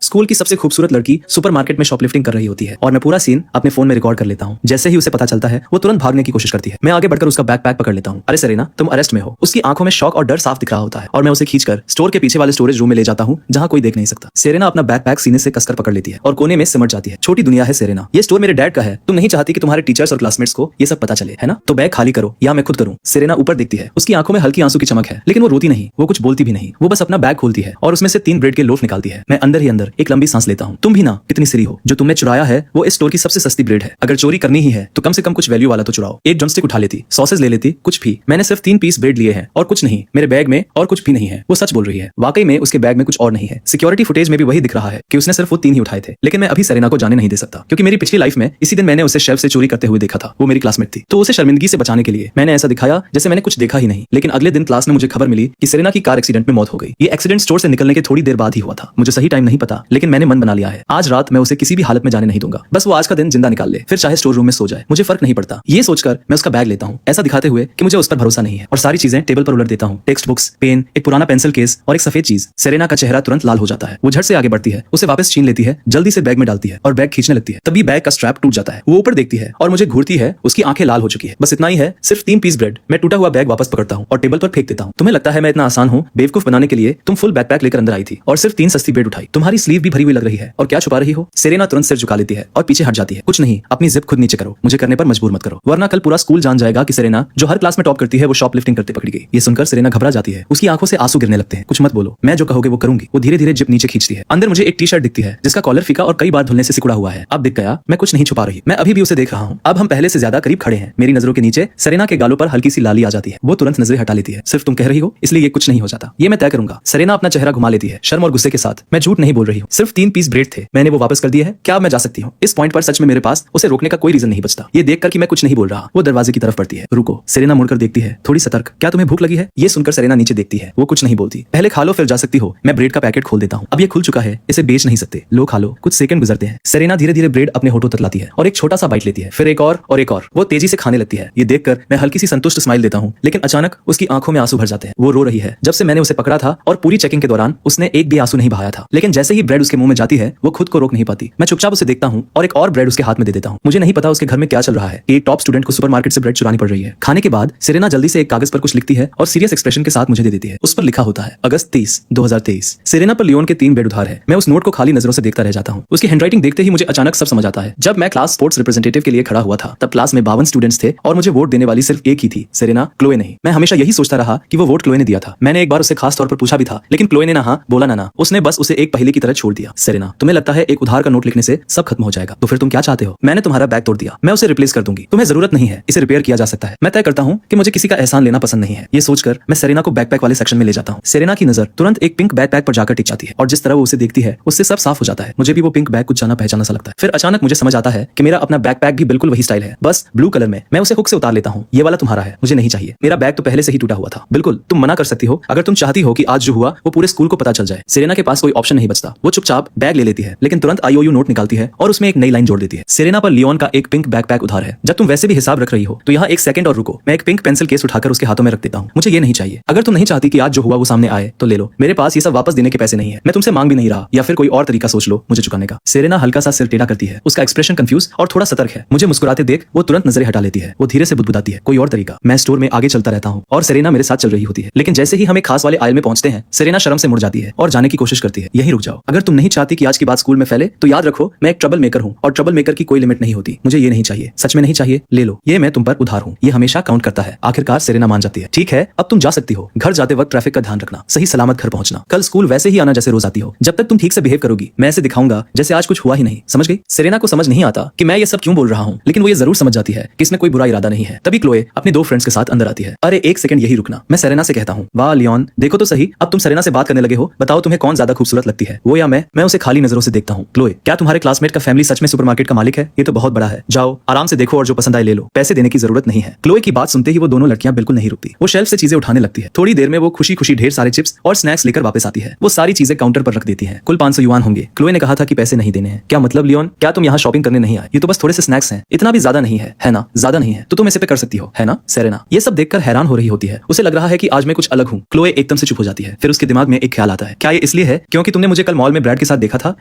School की सबसे खूबसूरत लड़की सुपरमार्केट में शॉपलिफ्टिंग कर रही होती है और मैं पूरा सीन अपने फोन में रिकॉर्ड कर लेता हूँ। जैसे ही उसे पता चलता है वो तुरंत भागने की कोशिश करती है। मैं आगे बढ़कर उसका बैकपैक पकड़ लेता हूँ। अरे सेरेना, तुम अरेस्ट में हो। उसकी आंखों में शॉक और डर साफ दिख रहा होता है और मैं उसे खींचकर स्टोर के पीछे वाले स्टोरेज रूम में ले जाता हूँ जहाँ कोई देख नहीं सकता। सेरेना अपना बैकपैक सीने से कसकर पकड़ लेती है और कोने में सिमट जाती है। छोटी दुनिया है सेरेना, ये स्टोर मेरे डैड का है। तुम नहीं चाहती कि तुम्हारे टीचर्स और क्लासमेट्स को ये सब पता चले, है ना? तो बैग खाली करो या मैं खुद करूँ। सेरेना ऊपर देखती है। उसकी आंखों में हल्की आंसू की चमक है, लेकिन वो रोती नहीं, वो कुछ बोलती भी नहीं। वो बस अपना बैग खोलती है और उसमें से 3 ब्रेड के लोफ निकालती है। मैं अंदर ही अंदर एक लंबी सांस लेता हूँ। तुम भी ना कितनी सिरी हो, जो तुमने चुराया है वो इस स्टोर की सबसे सस्ती ब्रेड है। अगर चोरी करनी ही है तो कम से कम कुछ वैल्यू वाला तो चुराओ। एक ड्रमस्टिक उठा लेती, सॉसेज ले लेती, कुछ भी। मैंने सिर्फ 3 पीस ब्रेड लिए हैं और कुछ नहीं, मेरे बैग में और कुछ भी नहीं है। वो सच बोल रही है, वाकई में उसके बैग में कुछ और नहीं है। सिक्योरिटी फुटेज में भी वही दिख रहा है कि उसने सिर्फ वो 3 ही उठाए थे। लेकिन मैं अभी सेरेना को जाने नहीं दे सकता, क्योंकि मेरी पिछली लाइफ में इसी दिन मैंने उसे शेल्फ से चोरी करते हुए देखा था। वो मेरी क्लासमेट थी, तो उसे शर्मिंदगी से बचाने के लिए मैंने ऐसा दिखाया जैसे मैंने कुछ देखा ही नहीं। लेकिन अगले दिन क्लास में मुझे खबर मिली कि सेरेना की कार एक्सीडेंट में मौत हो गई। ये एक्सीडेंट स्टोर से निकलने के थोड़ी देर बाद ही हुआ था। मुझे सही टाइम नहीं पता, लेकिन मैंने मन बना लिया है, आज रात मैं उसे किसी भी हालत में जाने नहीं दूंगा। बस वो आज का दिन जिंदा निकाल ले, फिर चाहे स्टोर रूम में सो जाए, मुझे फर्क नहीं पड़ता। ये सोचकर मैं उसका बैग लेता हूँ, ऐसा दिखाते हुए कि मुझे उस पर भरोसा नहीं है, और सारी चीजें टेबल पर उलट देता हूँ। टेक्स्ट बुक्स, पेन, एक पुराना पेंसिल केस और एक सफेद चीज। सेरेना का चेहरा तुरंत लाल हो जाता है। वो झट से आगे बढ़ती है, उसे वापस छीन लेती है, जल्दी से बैग में डालती है और बैग खींचने लगती है। तभी बैग का स्ट्रैप टूट जाता है। वो ऊपर देखती है और मुझे घूरती है। उसकी आंखें लाल हो चुकी है। बस इतना ही है, सिर्फ 3 पीस ब्रेड। मैं टूटा हुआ बैग वापस पकड़ता हूँ और टेबल पर फेंक देता हूँ। तुम्हें लगता है मैं इतना आसान हूँ? बेवकूफ बनाने के लिए तुम फुल बैकपैक लेकर अंदर आई थी और सिर्फ 3 सस्ती ब्रेड उठाई। तुम्हारी स्लीव भी भरी हुई लग रही है और क्या छुपा रही हो? सेरेना तुरंत सिर झुका लेती है और पीछे हट जाती है। कुछ नहीं, अपनी जिप खुद नीचे करो, मुझे करने पर मजबूर मत करो, वरना कल पूरा स्कूल जान जाएगा कि सेरेना, जो हर क्लास में टॉप करती है, वो शॉपलिफ्टिंग करते पकड़ी गई। ये सुनकर सेरेना घबरा जाती है। उसकी आंखों से आंसू गिरने लगते हैं। कुछ मत बोलो, मैं जो कहोगे वो करूंगी। वो धीरे धीरे जिप नीचे खींचती है। अंदर मुझे एक टी शर्ट दिखती है जिसका कॉलर फीका और कई बार धुलने से सिकुड़ा हुआ है। अब दिख गया, मैं कुछ नहीं छुपा रही, मैं अभी भी उसे देख रहा हूँ। अब हम पहले से ज्यादा करीब खड़े हैं। मेरी नजरों के नीचे सेरेना के गालों पर हल्की सी लाली आ जाती है। वो तुरंत नजरें हटा लेती है। सिर्फ तुम कह रही हो इसलिए ये कुछ नहीं हो जाता, ये मैं तय करूंगा। सेरेना अपना चेहरा घुमा लेती है शर्म और गुस्से के साथ। मैं झूठ नहीं बोल रही हूँ, सिर्फ 3 पीस ब्रेड थे, मैंने वो वापस कर दिया है। क्या अब मैं जा सकती हूँ? इस पॉइंट पर सच में मेरे पास उसे रोकने का कोई रीजन नहीं बचता। ये देखकर कि मैं कुछ नहीं बोल रहा, वो दरवाजे की तरफ बढ़ती है। रुको, सेरेना मुड़कर देखती है, थोड़ी सतर्क। क्या तुम्हें भूख लगी है? ये सुनकर सेरेना नीचे देखती है। वो कुछ नहीं बोलती। पहले खा लो फिर जा सकती हो। मैं ब्रेड का पैकेट खोल देता हूँ। अब ये खुल चुका है, इसे बेच नहीं सकते, लो खा लो। कुछ सेकंड गुजरते हैं। सेरेना धीरे धीरे ब्रेड अपने होठों तक लाती है और एक छोटा सा बाइट लेती है, फिर एक और एक और। वो तेजी से खाने लगती है। ये देखकर मैं हल्की सी संतुष्ट स्माइल देता हूँ, लेकिन अचानक उसकी आंखों में आंसू भर जाते हैं। वो रो रही है। जब से मैंने उसे पकड़ा था और पूरी चेकिंग के दौरान उसने एक भी आंसू नहीं बहाया था, लेकिन जैसे ही ब्रेड उसके मुंह में जाती है वो खुद को रोक नहीं पाती। मैं चुपचाप उसे देखता हूँ और एक और ब्रेड उसके हाथ में दे देता हूँ। मुझे नहीं पता उसके घर में क्या चल रहा है। एक टॉप स्टूडेंट को सुपरमार्केट से ब्रेड चुरानी पड़ रही है। खाने के बाद सेरेना जल्दी से एक कागज पर कुछ लिखती है और सीरियस एक्सप्रेशन के साथ मुझे दे देती है। उस पर लिखा होता है अगस्त 30, 2023। सेरेना पर लियोन के 3 ब्रेड उधार है। मैं उस नोट को खाली नजरों से देखता रह जाता हूँ। उसकी हैंडराइटिंग देखते ही मुझे अचानक सब समझ आता है। जब मैं क्लास स्पोर्ट्स रिप्रेजेंटेटिव के लिए खड़ा हुआ था तब क्लास में 52 स्टूडेंट्स थे और मुझे वोट देने वाली सिर्फ एक ही थी, सेरेना, क्लोए नहीं। मैं हमेशा यही सोचता रहा कि वो वोट क्लोए ने दिया था। मैंने एक बार उसे खास तौर पर पूछा भी था, लेकिन क्लोए ने ना हाँ बोला ना, उसने बस उसे एक पहेली की तरह छोड़ दिया। सेरेना, तुम्हें लगता है एक उधार का नोट लिखने से सब खत्म हो जाएगा, तो फिर तुम क्या चाहते हो? मैंने तुम्हारा बैग तोड़ दिया, मैं उसे रिप्लेस कर दूंगी। तुम्हें जरूरत नहीं है, इसे रिपेयर किया जा सकता है। मैं तय करता हूँ कि मुझे किसी का एहसान लेना पसंद नहीं है। ये सोचकर मैं सेरेना को बैकपैक वाले सेक्शन में ले जाता हूँ। सेरेना की नजर तुरंत एक पिंक बैकपैक पर जाकर टिक जाती है और जिस तरह वो उसे देखती है उससे सब साफ हो जाता है। मुझे भी वो पिंक बैग कुछ जाना पहचाना सा लगता है। फिर अचानक मुझे समझ आता है कि मेरा अपना बैकपैक भी बिल्कुल वही स्टाइल है, बस ब्लू कलर में। मैं उसे हुक से उतार लेता हूँ। ये वाला तुम्हारा है, मुझे नहीं चाहिए। मेरा बैग तो पहले से ही टूटा हुआ था। बिल्कुल, तुम मना कर सकती हो अगर तुम चाहती हो कि आज जो हुआ वो पूरे स्कूल को पता चल जाए। सेरेना के पास कोई ऑप्शन नहीं बचता। वो चुपचाप बैग ले लेती है, लेकिन तुरंत IOU नोट निकालती है और उसमें एक नई लाइन जोड़ देती है। सेरेना पर लियोन का एक पिंक बैकपैक उधार है। जब तुम वैसे भी हिसाब रख रही हो तो यहाँ एक सेकंड और रुको। मैं एक पिंक पेंसिल केस उठाकर उसके हाथों में रख देता हूँ। मुझे ये नहीं चाहिए। अगर तुम नहीं चाहती कि आज जो हुआ वो सामने आए तो ले लो, मेरे पास ये सब वापस देने के पैसे नहीं है। मैं तुमसे मांग भी नहीं रहा, या फिर कोई और तरीका सोच लो मुझे चुकाने का। सेरेना हल्का सा सिर टेढ़ा करती है। उसका एक्सप्रेशन कंफ्यूज और थोड़ा सतर्क है। मुझे मुस्कुराते देख वो तुरंत नजरें हटा लेती है। वो धीरे से बुदबुदाती है, कोई और तरीका। मैं स्टोर में आगे चलता रहता हूँ और सेरेना मेरे साथ चल रही होती है, लेकिन जैसे ही हम एक खास वाले आयल में पहुंचते हैं सेरेना शर्म से मुड़ जाती है और जाने की कोशिश करती है। यही रुक जाओ, अगर तुम नहीं चाहती कि आज की बात स्कूल में फैले तो याद रखो मैं एक ट्रबल मेकर हूँ और ट्रबल मेकर की कोई लिमिट नहीं होती। मुझे ये नहीं चाहिए, सच में नहीं चाहिए, ले लो, ये मैं तुम पर उधार हूँ। ये हमेशा काउंट करता है। आखिरकार सेरेना मान जाती है। ठीक है, अब तुम जा सकती हो। घर जाते वक्त ट्रैफिक का ध्यान रखना, सही सलामत घर पहुंचना। कल स्कूल वैसे ही आना जैसे रोज आती हो। जब तक तुम ठीक से बिहेव करोगी मैं ऐसे दिखाऊंगा जैसे आज कुछ हुआ ही नहीं। समझ गई? सेरेना को समझ नहीं आता कि मैं ये सब क्यों बोल रहा हूँ, लेकिन वो ये जरूर समझ जाती है कि इसमें कोई बुरा इरादा नहीं है। तभी क्लोए अपने 2 फ्रेंड्स के साथ अंदर आती है। अरे एक सेकंड यही रुकना, मैं सेरेना से कहता हूँ। वाह लियोन, देखो तो सही, अब तुम सेरेना से बात करने लगे हो। बताओ तुम्हें कौन ज्यादा खूबसूरत लगती है, वो या मैं? मैं उसे खाली नजरों से देखता हूँ। क्लोए, क्या तुम्हारे क्लासमेट का फैमिली सच में सुपरमार्केट का मालिक है? ये तो बहुत बड़ा है। जाओ आराम से देखो और जो पसंद आए ले लो, पैसे देने की जरूरत नहीं है। क्लोए की बात सुनते ही वो दोनों लड़कियां बिल्कुल नहीं रुकती। वो शेल्फ से चीजें उठाने लगती है। थोड़ी देर में वो खुशी खुशी ढेर सारे चिप्स और स्नैक्स लेकर वापस आती है। वो सारी चीजें काउंटर पर रख देती है। कुल 500 युआन होंगे। क्लोए ने कहा था कि पैसे नहीं देने हैं। क्या मतलब लियोन, क्या तुम यहाँ शॉपिंग करने नहीं आए? ये तो बस थोड़े से स्नैक्स हैं, इतना भी ज्यादा नहीं है ना? ज्यादा नहीं है तो तुम इसे पे कर सकती हो, है ना? सेरेना ये सब देखकर हैरान हो रही होती है। उसे लग रहा है कि आज मैं कुछ अलग हूँ। क्लोए एकदम से चुप हो जाती है। फिर उसके दिमाग में एक ख्याल आता है, क्या ये इसलिए है क्योंकि तुमने मुझे कल मॉल में में ब्रैड के साथ देखा था।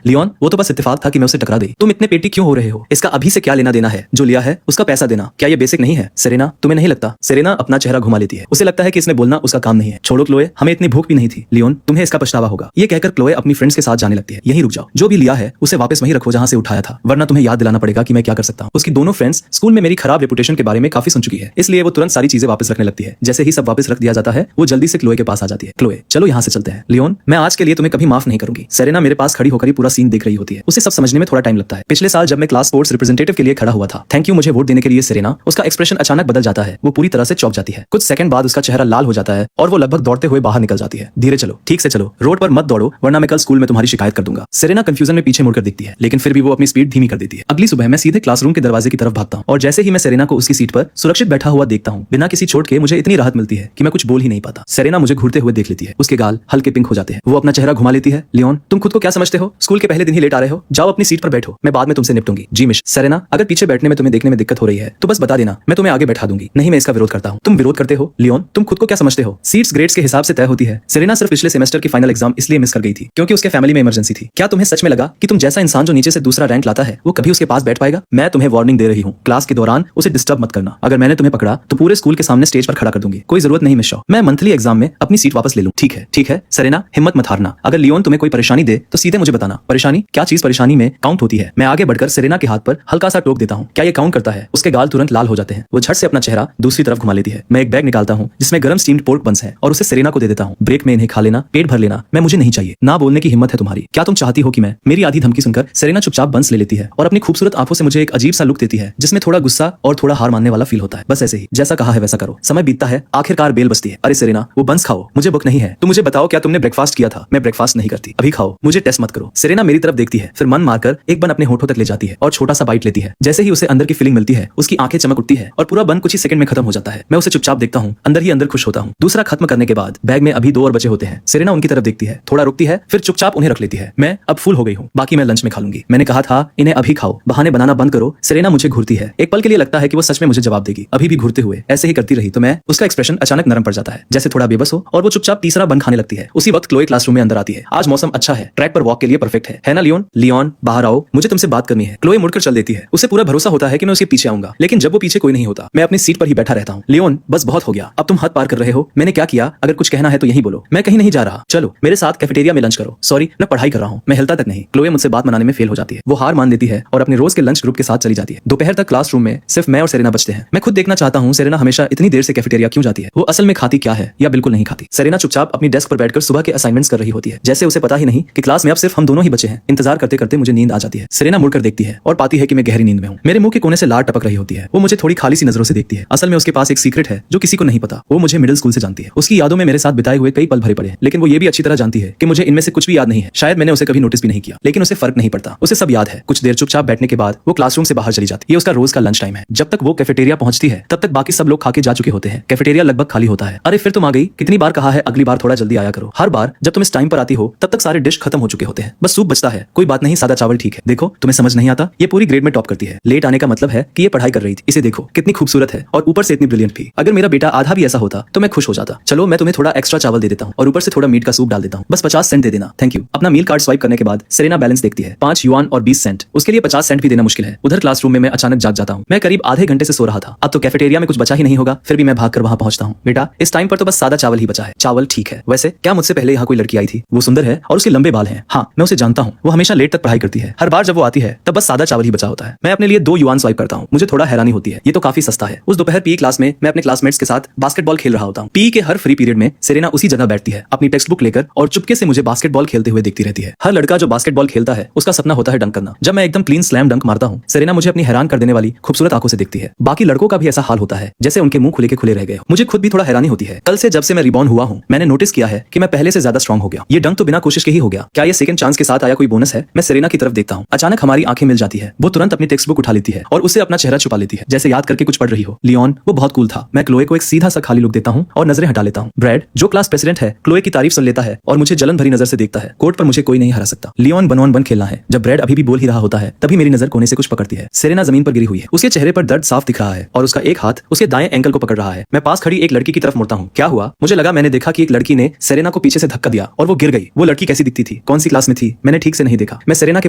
लियोन, वो तो बस इत्तेफाक था कि मैं उसे टकरा दी। तुम इतने पेटी क्यों हो रहे हो? इसका अभी से क्या लेना देना है? जो लिया है उसका पैसा देना, क्या ये बेसिक नहीं है? सेरेना, तुम्हें नहीं लगता? सेरेना अपना चेहरा घुमा लेती है। उसे लगता है कि इसने बोलना उसका काम नहीं है। छोड़ो क्लोए, हमें इतनी भूख भी नहीं थी। लियोन, तुम्हें इसका पछतावा होगा। ये कहकर क्लोए अपनी फ्रेंड्स के साथ जाने लगती है। यहीं रुक जाओ, जो भी लिया है उसे वापस वहीं रखो जहां से उठाया था, वरना तुम्हें याद दिलाना पड़ेगा कि मैं क्या कर सकता हूं। उसकी दोनों फ्रेंड्स स्कूल में मेरी खराब रेपुटेशन के बारे में काफी सुन चुकी है, इसलिए वो तुरंत सारी चीजें वापस रखने लगती है। जैसे ही सब वापस रख दिया जाता है, वो जल्दी से क्लोए के पास आ जाती है। क्लोए, चलो यहाँ से चलते हैं। लियोन, मैं आज के लिए तुम्हें कभी माफ नहीं करूंगी। सेरेना मेरे पास खड़ी होकर ही पूरा सीन देख रही होती है। उसे सब समझने में थोड़ा टाइम लगता है। पिछले साल जब मैं क्लास स्पोर्ट्स रिप्रेजेंटेटिव के लिए खड़ा हुआ था, थैंक यू मुझे वोट देने के लिए सेरेना, उसका एक्सप्रेशन अचानक बदल जाता है। वो पूरी तरह से चौंक जाती है। कुछ सेकंड बाद उसका चेहरा लाल हो जाता है और वो लगभग दौड़ते हुए बाहर निकल जाती है। धीरे चलो, ठीक से चलो, रोड पर मत दौड़ो वरना मैं कल स्कूल में तुम्हारी शिकायत कर दूंगा। सेरेना कंफ्यूजन में पीछे मुड़कर दिखती है, लेकिन फिर भी वो अपनी स्पीड धीमी कर देती है। अगली सुबह मैं सीधे क्लासरूम के दरवाजे की तरफ भागता हूँ और जैसे ही मैं सेरेना को उसकी सीट पर सुरक्षित बैठा हुआ देखता हूँ, बिना किसी चोट के मुझे इतनी राहत मिलती है कि मैं कुछ बोल ही नहीं पाता। सेरेना मुझे घूरते हुए देख लेती है। उसके गाल हल्के पिंक हो जाते हैं। वो अपना चेहरा घुमा लेती है। लियोन, तुम खुद को क्या समझते हो? स्कूल के पहले दिन ही लेट आ रहे हो? जाओ अपनी सीट पर बैठो, मैं बाद में तुमसे निपटूंगी। जी मिश। सेरेना, अगर पीछे बैठने में तुम्हें देखने में दिक्कत हो रही है तो बस बता देना, मैं तुम्हें आगे बैठा दूंगी। नहीं, मैं इसका विरोध करता हूँ। तुम विरोध करते हो? लियोन, तुम खुद को क्या समझते हो? सीट्स ग्रेड्स के हिसाब से तय होती है। सेरेना सिर्फ पिछले सेमेस्टर की फाइनल एग्जाम इसलिए मिस कर गई थी क्योंकि उसके फैमिली में इमरजेंसी थी। क्या तुम्हें सच में लगा कि तुम जैसा इंसान जो नीचे से दूसरा रैंक लाता है वो कभी उसके पास बैठ पाएगा? मैं तुम्हें वार्निंग दे रही हूँ, क्लास के दौरान उसे डिस्टर्ब मत करना। अगर मैंने तुम्हें पकड़ा तो पूरे स्कूल के सामने स्टेज पर खड़ा कर दूंगी। कोई जरूरत नहीं मिश, मैं मंथली एग्जाम में अपनी सीट वापस ले लूं। ठीक है, ठीक है। सेरेना, हिम्मत मत हारना। अगर लियोन तुम्हें कोई परेशानी दे तो सीधे मुझे बताना। परेशानी? क्या चीज परेशानी में काउंट होती है? मैं आगे बढ़कर सेरेना के हाथ पर हल्का सा टोक देता हूँ। क्या ये काउंट करता है? उसके गाल तुरंत लाल हो जाते हैं। वो झट से अपना चेहरा दूसरी तरफ घुमा लेती है। मैं एक बैग निकालता हूँ जिसमें गर्म स्टीम्ड पोर्क बंस है और उसे सेरेना को दे देता हूँ। ब्रेक में इन्हें खा लेना, पेट भर लेना। मैं मुझे नहीं चाहिए। ना बोलने की हिम्मत है तुम्हारी। क्या तुम चाहती हो कि मैं? मेरी आधी धमकी सुनकर सेरेना चुपचाप बंस ले लेती है और अपनी खूबसूरत आंखों से मुझे एक अजीब सा लुक देती है जिसमें थोड़ा गुस्सा और थोड़ा हार मानने वाला फील होता है। बस ऐसे ही, जैसा कहा है वैसा करो। समय बीतता है, आखिरकार बेल बजती है। अरे सेरेना, वो बंस खाओ, मुझे भूख नहीं है। तुम मुझे बताओ, क्या तुमने ब्रेकफास्ट किया था? मैं ब्रेकफास्ट नहीं करती। अभी खाओ, मुझे टेस्ट मत करो। सेरेना मेरी तरफ देखती है, फिर मन मारकर एक बन अपने होठों तक ले जाती है और छोटा सा बाइट लेती है। जैसे ही उसे अंदर की फीलिंग मिलती है, उसकी आंखें चमक उठती है और पूरा बन कुछ ही सेकंड में खत्म हो जाता है। मैं उसे चुपचाप देखता हूँ, अंदर ही अंदर खुश होता हूँ। दूसरा खत्म करने के बाद बैग में अभी 2 और बचे होते हैं। सेरेना उनकी तरफ देखती है, थोड़ा रुकती है, फिर चुपचाप उन्हें रख लेती है। मैं अब फुल हो गई हूँ, बाकी मैं लंच में खा लूंगी। मैंने कहा था इन्हें अभी खाओ, बहाने बनाना बंद करो। सेरेना मुझे घूरती है। एक पल के लिए लगता है कि वो सच में मुझे जवाब देगी। अभी भी घूरते हुए ऐसे ही करती रही तो मैं उसका एक्सप्रेशन अचानक नरम पड़ जाता है, जैसे थोड़ा बेबस हो, और वो चुपचाप तीसरा बन खाने लगती है। उसी वक्त क्लोए क्लासरूम में अंदर आती है। आज मौसम अच्छा है, ट्रैक पर वॉक के लिए परफेक्ट है ना लियोन? लियोन, बाहर आओ, मुझे तुमसे बात करनी है। क्लोए मुड़कर चल देती है। उसे पूरा भरोसा होता है कि मैं उसके पीछे आऊंगा, लेकिन जब वो पीछे कोई नहीं होता, मैं अपनी सीट पर ही बैठा रहता हूँ। लियोन, बस बहुत हो गया, अब तुम हद पार कर रहे हो। मैंने क्या किया? अगर कुछ कहना है तो यही बोलो। मैं कहीं नहीं जा रहा, चलो मेरे साथ कैफेटेरिया में लंच करो। सॉरी, मैं पढ़ाई कर रहा हूँ। मैं हिलता तक नहीं। क्लोए मुझसे बात मनाने में फेल हो जाती है। वो हार मान देती है और अपने रोज के लंच ग्रुप के साथ चली जाती है। दोपहर तक क्लासरूम में सिर्फ मैं और सेरेना बचते हैं। मैं खुद देखना चाहता हूँ सेरेना हमेशा इतनी देर से कैफेटेरिया क्यों जाती है। वो असल में खाती क्या है या बिल्कुल नहीं खाती। सेरेना चुपचाप अपनी डेस्क पर बैठकर सुबह के असाइनमेंट्स कर रही होती है, जैसे उसे पता ही नहीं कि क्लास में अब सिर्फ हम दोनों ही बचे हैं। इंतजार करते करते मुझे नींद आ जाती है। सेरेना मुड़कर देखती है और पाती है कि मैं गहरी नींद में हूँ। मेरे मुंह के कोने से लार टपक रही होती है। वो मुझे थोड़ी खाली सी नजरों से देखती है। असल में उसके पास एक सीक्रेट है जो किसी को नहीं पता। वो मुझे मिडिल स्कूल से जानती है। उसकी यादों में मेरे साथ बिताए हुए कई पल भरे पड़े हैं, लेकिन वो ये भी अच्छी तरह जानती है कि मुझे इनमें से कुछ भी याद नहीं है। शायद मैंने उसे कभी नोटिस भी नहीं किया, लेकिन उसे फर्क नहीं पड़ता। उसे सब याद है। कुछ देर चुपचाप बैठने के बाद वो क्लासरूम से बाहर चली जाती है। ये उसका रोज का लंच टाइम है। जब तक वो कैफेटेरिया पहुंचती है तब तक बाकी सब लोग खाके जा चुके होते हैं। कैफेटेरिया लगभग खाली होता है। अरे फिर तुम आ गई, कितनी बार कहा है अगली बार थोड़ा जल्दी आया करो। हर बार जब तुम इस टाइम पर आती हो तब तक सारे डिश खत्म हो चुके होते हैं, बस सूप बचता है। कोई बात नहीं, सादा चावल ठीक है। देखो तुम्हें समझ नहीं आता, ये पूरी ग्रेड में टॉप करती है। लेट आने का मतलब है कि ये पढ़ाई कर रही थी। इसे देखो कितनी खूबसूरत है और ऊपर से इतनी ब्रिलियंट भी। अगर मेरा बेटा आधा भी ऐसा होता तो मैं खुश हो जाता। चलो मैं तुम्हें थोड़ा एक्स्ट्रा चावल दे देता हूँ और ऊपर से थोड़ा मीट का सूप डाल देता हूँ। बस 50 सेंट दे देना, थैंक यू। अपना मील कार्ड स्वाइप करने के बाद सेरेना बैलेंस देखती है, 5 युआन और 20 सेंट। उसके लिए 50 सेंट भी देना मुश्किल है। उधर क्लासरूम में मैं अचानक जाग जाता हूँ। मैं करीब आधे घंटे से सो रहा था। अब तो कैफेटेरिया में कुछ बचा ही नहीं होगा, फिर भी मैं भागकर वहां पहुंचता हूँ। बेटा इस टाइम पर तो बस सादा चावल ही बचा है। चावल ठीक है। वैसे क्या मुझसे पहले यहाँ कोई लड़की आई थी? वो सुंदर है और उसके लंबे बाल हैं। हाँ मैं उसे जानता हूँ। वो हमेशा लेट तक पढ़ाई करती है। हर बार जब वो आती है तब बस सादा चावल ही बचा होता है। मैं अपने लिए 2 युआन स्वाइप करता हूँ। मुझे थोड़ा हैरानी होती है, ये तो काफी सस्ता है। उस दोपहर पीई क्लास में मैं अपने क्लासमेट्स के साथ बास्केटबॉल खेल रहा होता हूँ। पीई के हर फ्री पीरियड में सेरेना उसी जगह बैठती है, अपनी टेक्स्ट बुक लेकर, और चुपके से मुझे बास्केटबॉल खेलते हुए देखती रहती है। हर लड़का जो बास्केटबॉल खेलता है उसका सपना होता है डंक करना। जब मैं एकदम क्लीन स्लैम डंक मारता हूँ, सेरेना मुझे अपनी हैरान कर देने वाली खूबसूरत आंखों से देखती है। बाकी लड़कों का भी ऐसा हाल होता है, जैसे उनके मुंह खुले के खुले रह गए। मुझे खुद भी थोड़ा हैरानी होती है। कल से जब से मैं रिबॉर्न हुआ हूँ मैंने नोटिस किया है कि मैं पहले से ज्यादा स्ट्रांग हो गया। ये डंक तो बिना कोशिश के ही हो गया। क्या ये सेकंड चांस के साथ आया कोई बोनस है? मैं सेरेना की तरफ देखता हूँ। अचानक हमारी आंखें मिल जाती है। वो तुरंत अपनी टेक्स्ट बुक उठा लेती है और उसे अपना चेहरा छुपा लेती है, जैसे याद करके कुछ पढ़ रही हो। लियोन, वो बहुत कूल था। मैं क्लोए को एक सीधा सा खाली लुक देता हूँ और नजरें हटा लेता हूँ। ब्रैड, जो क्लास प्रेसिडेंट है, क्लोए की तारीफ सुन लेता है और मुझे जलन भरी नजर से देखता है। कोर्ट पर मुझे कोई नहीं हरा सकता। लियोन 1-on-1 खेलना है। जब ब्रैड अभी भी बोल ही रहा होता है तभी मेरी नजर कोने से कुछ पकड़ती है। सेरेना जमीन पर गिरी हुई है। उसके चेहरे पर दर्द साफ दिख रहा है और उसका एक हाथ उसके दाएं एंकल को पकड़ रहा है। मैं पास खड़ी एक लड़की की तरफ मुड़ता हूँ। क्या हुआ? मुझे लगा मैंने देखा कि एक लड़की ने सेरेना को पीछे से धक्का दिया और वो गिर गई। वो लड़की कैसी दिखती थी? कौन सी क्लास में थी? मैंने ठीक से नहीं देखा। मैं सेरेना के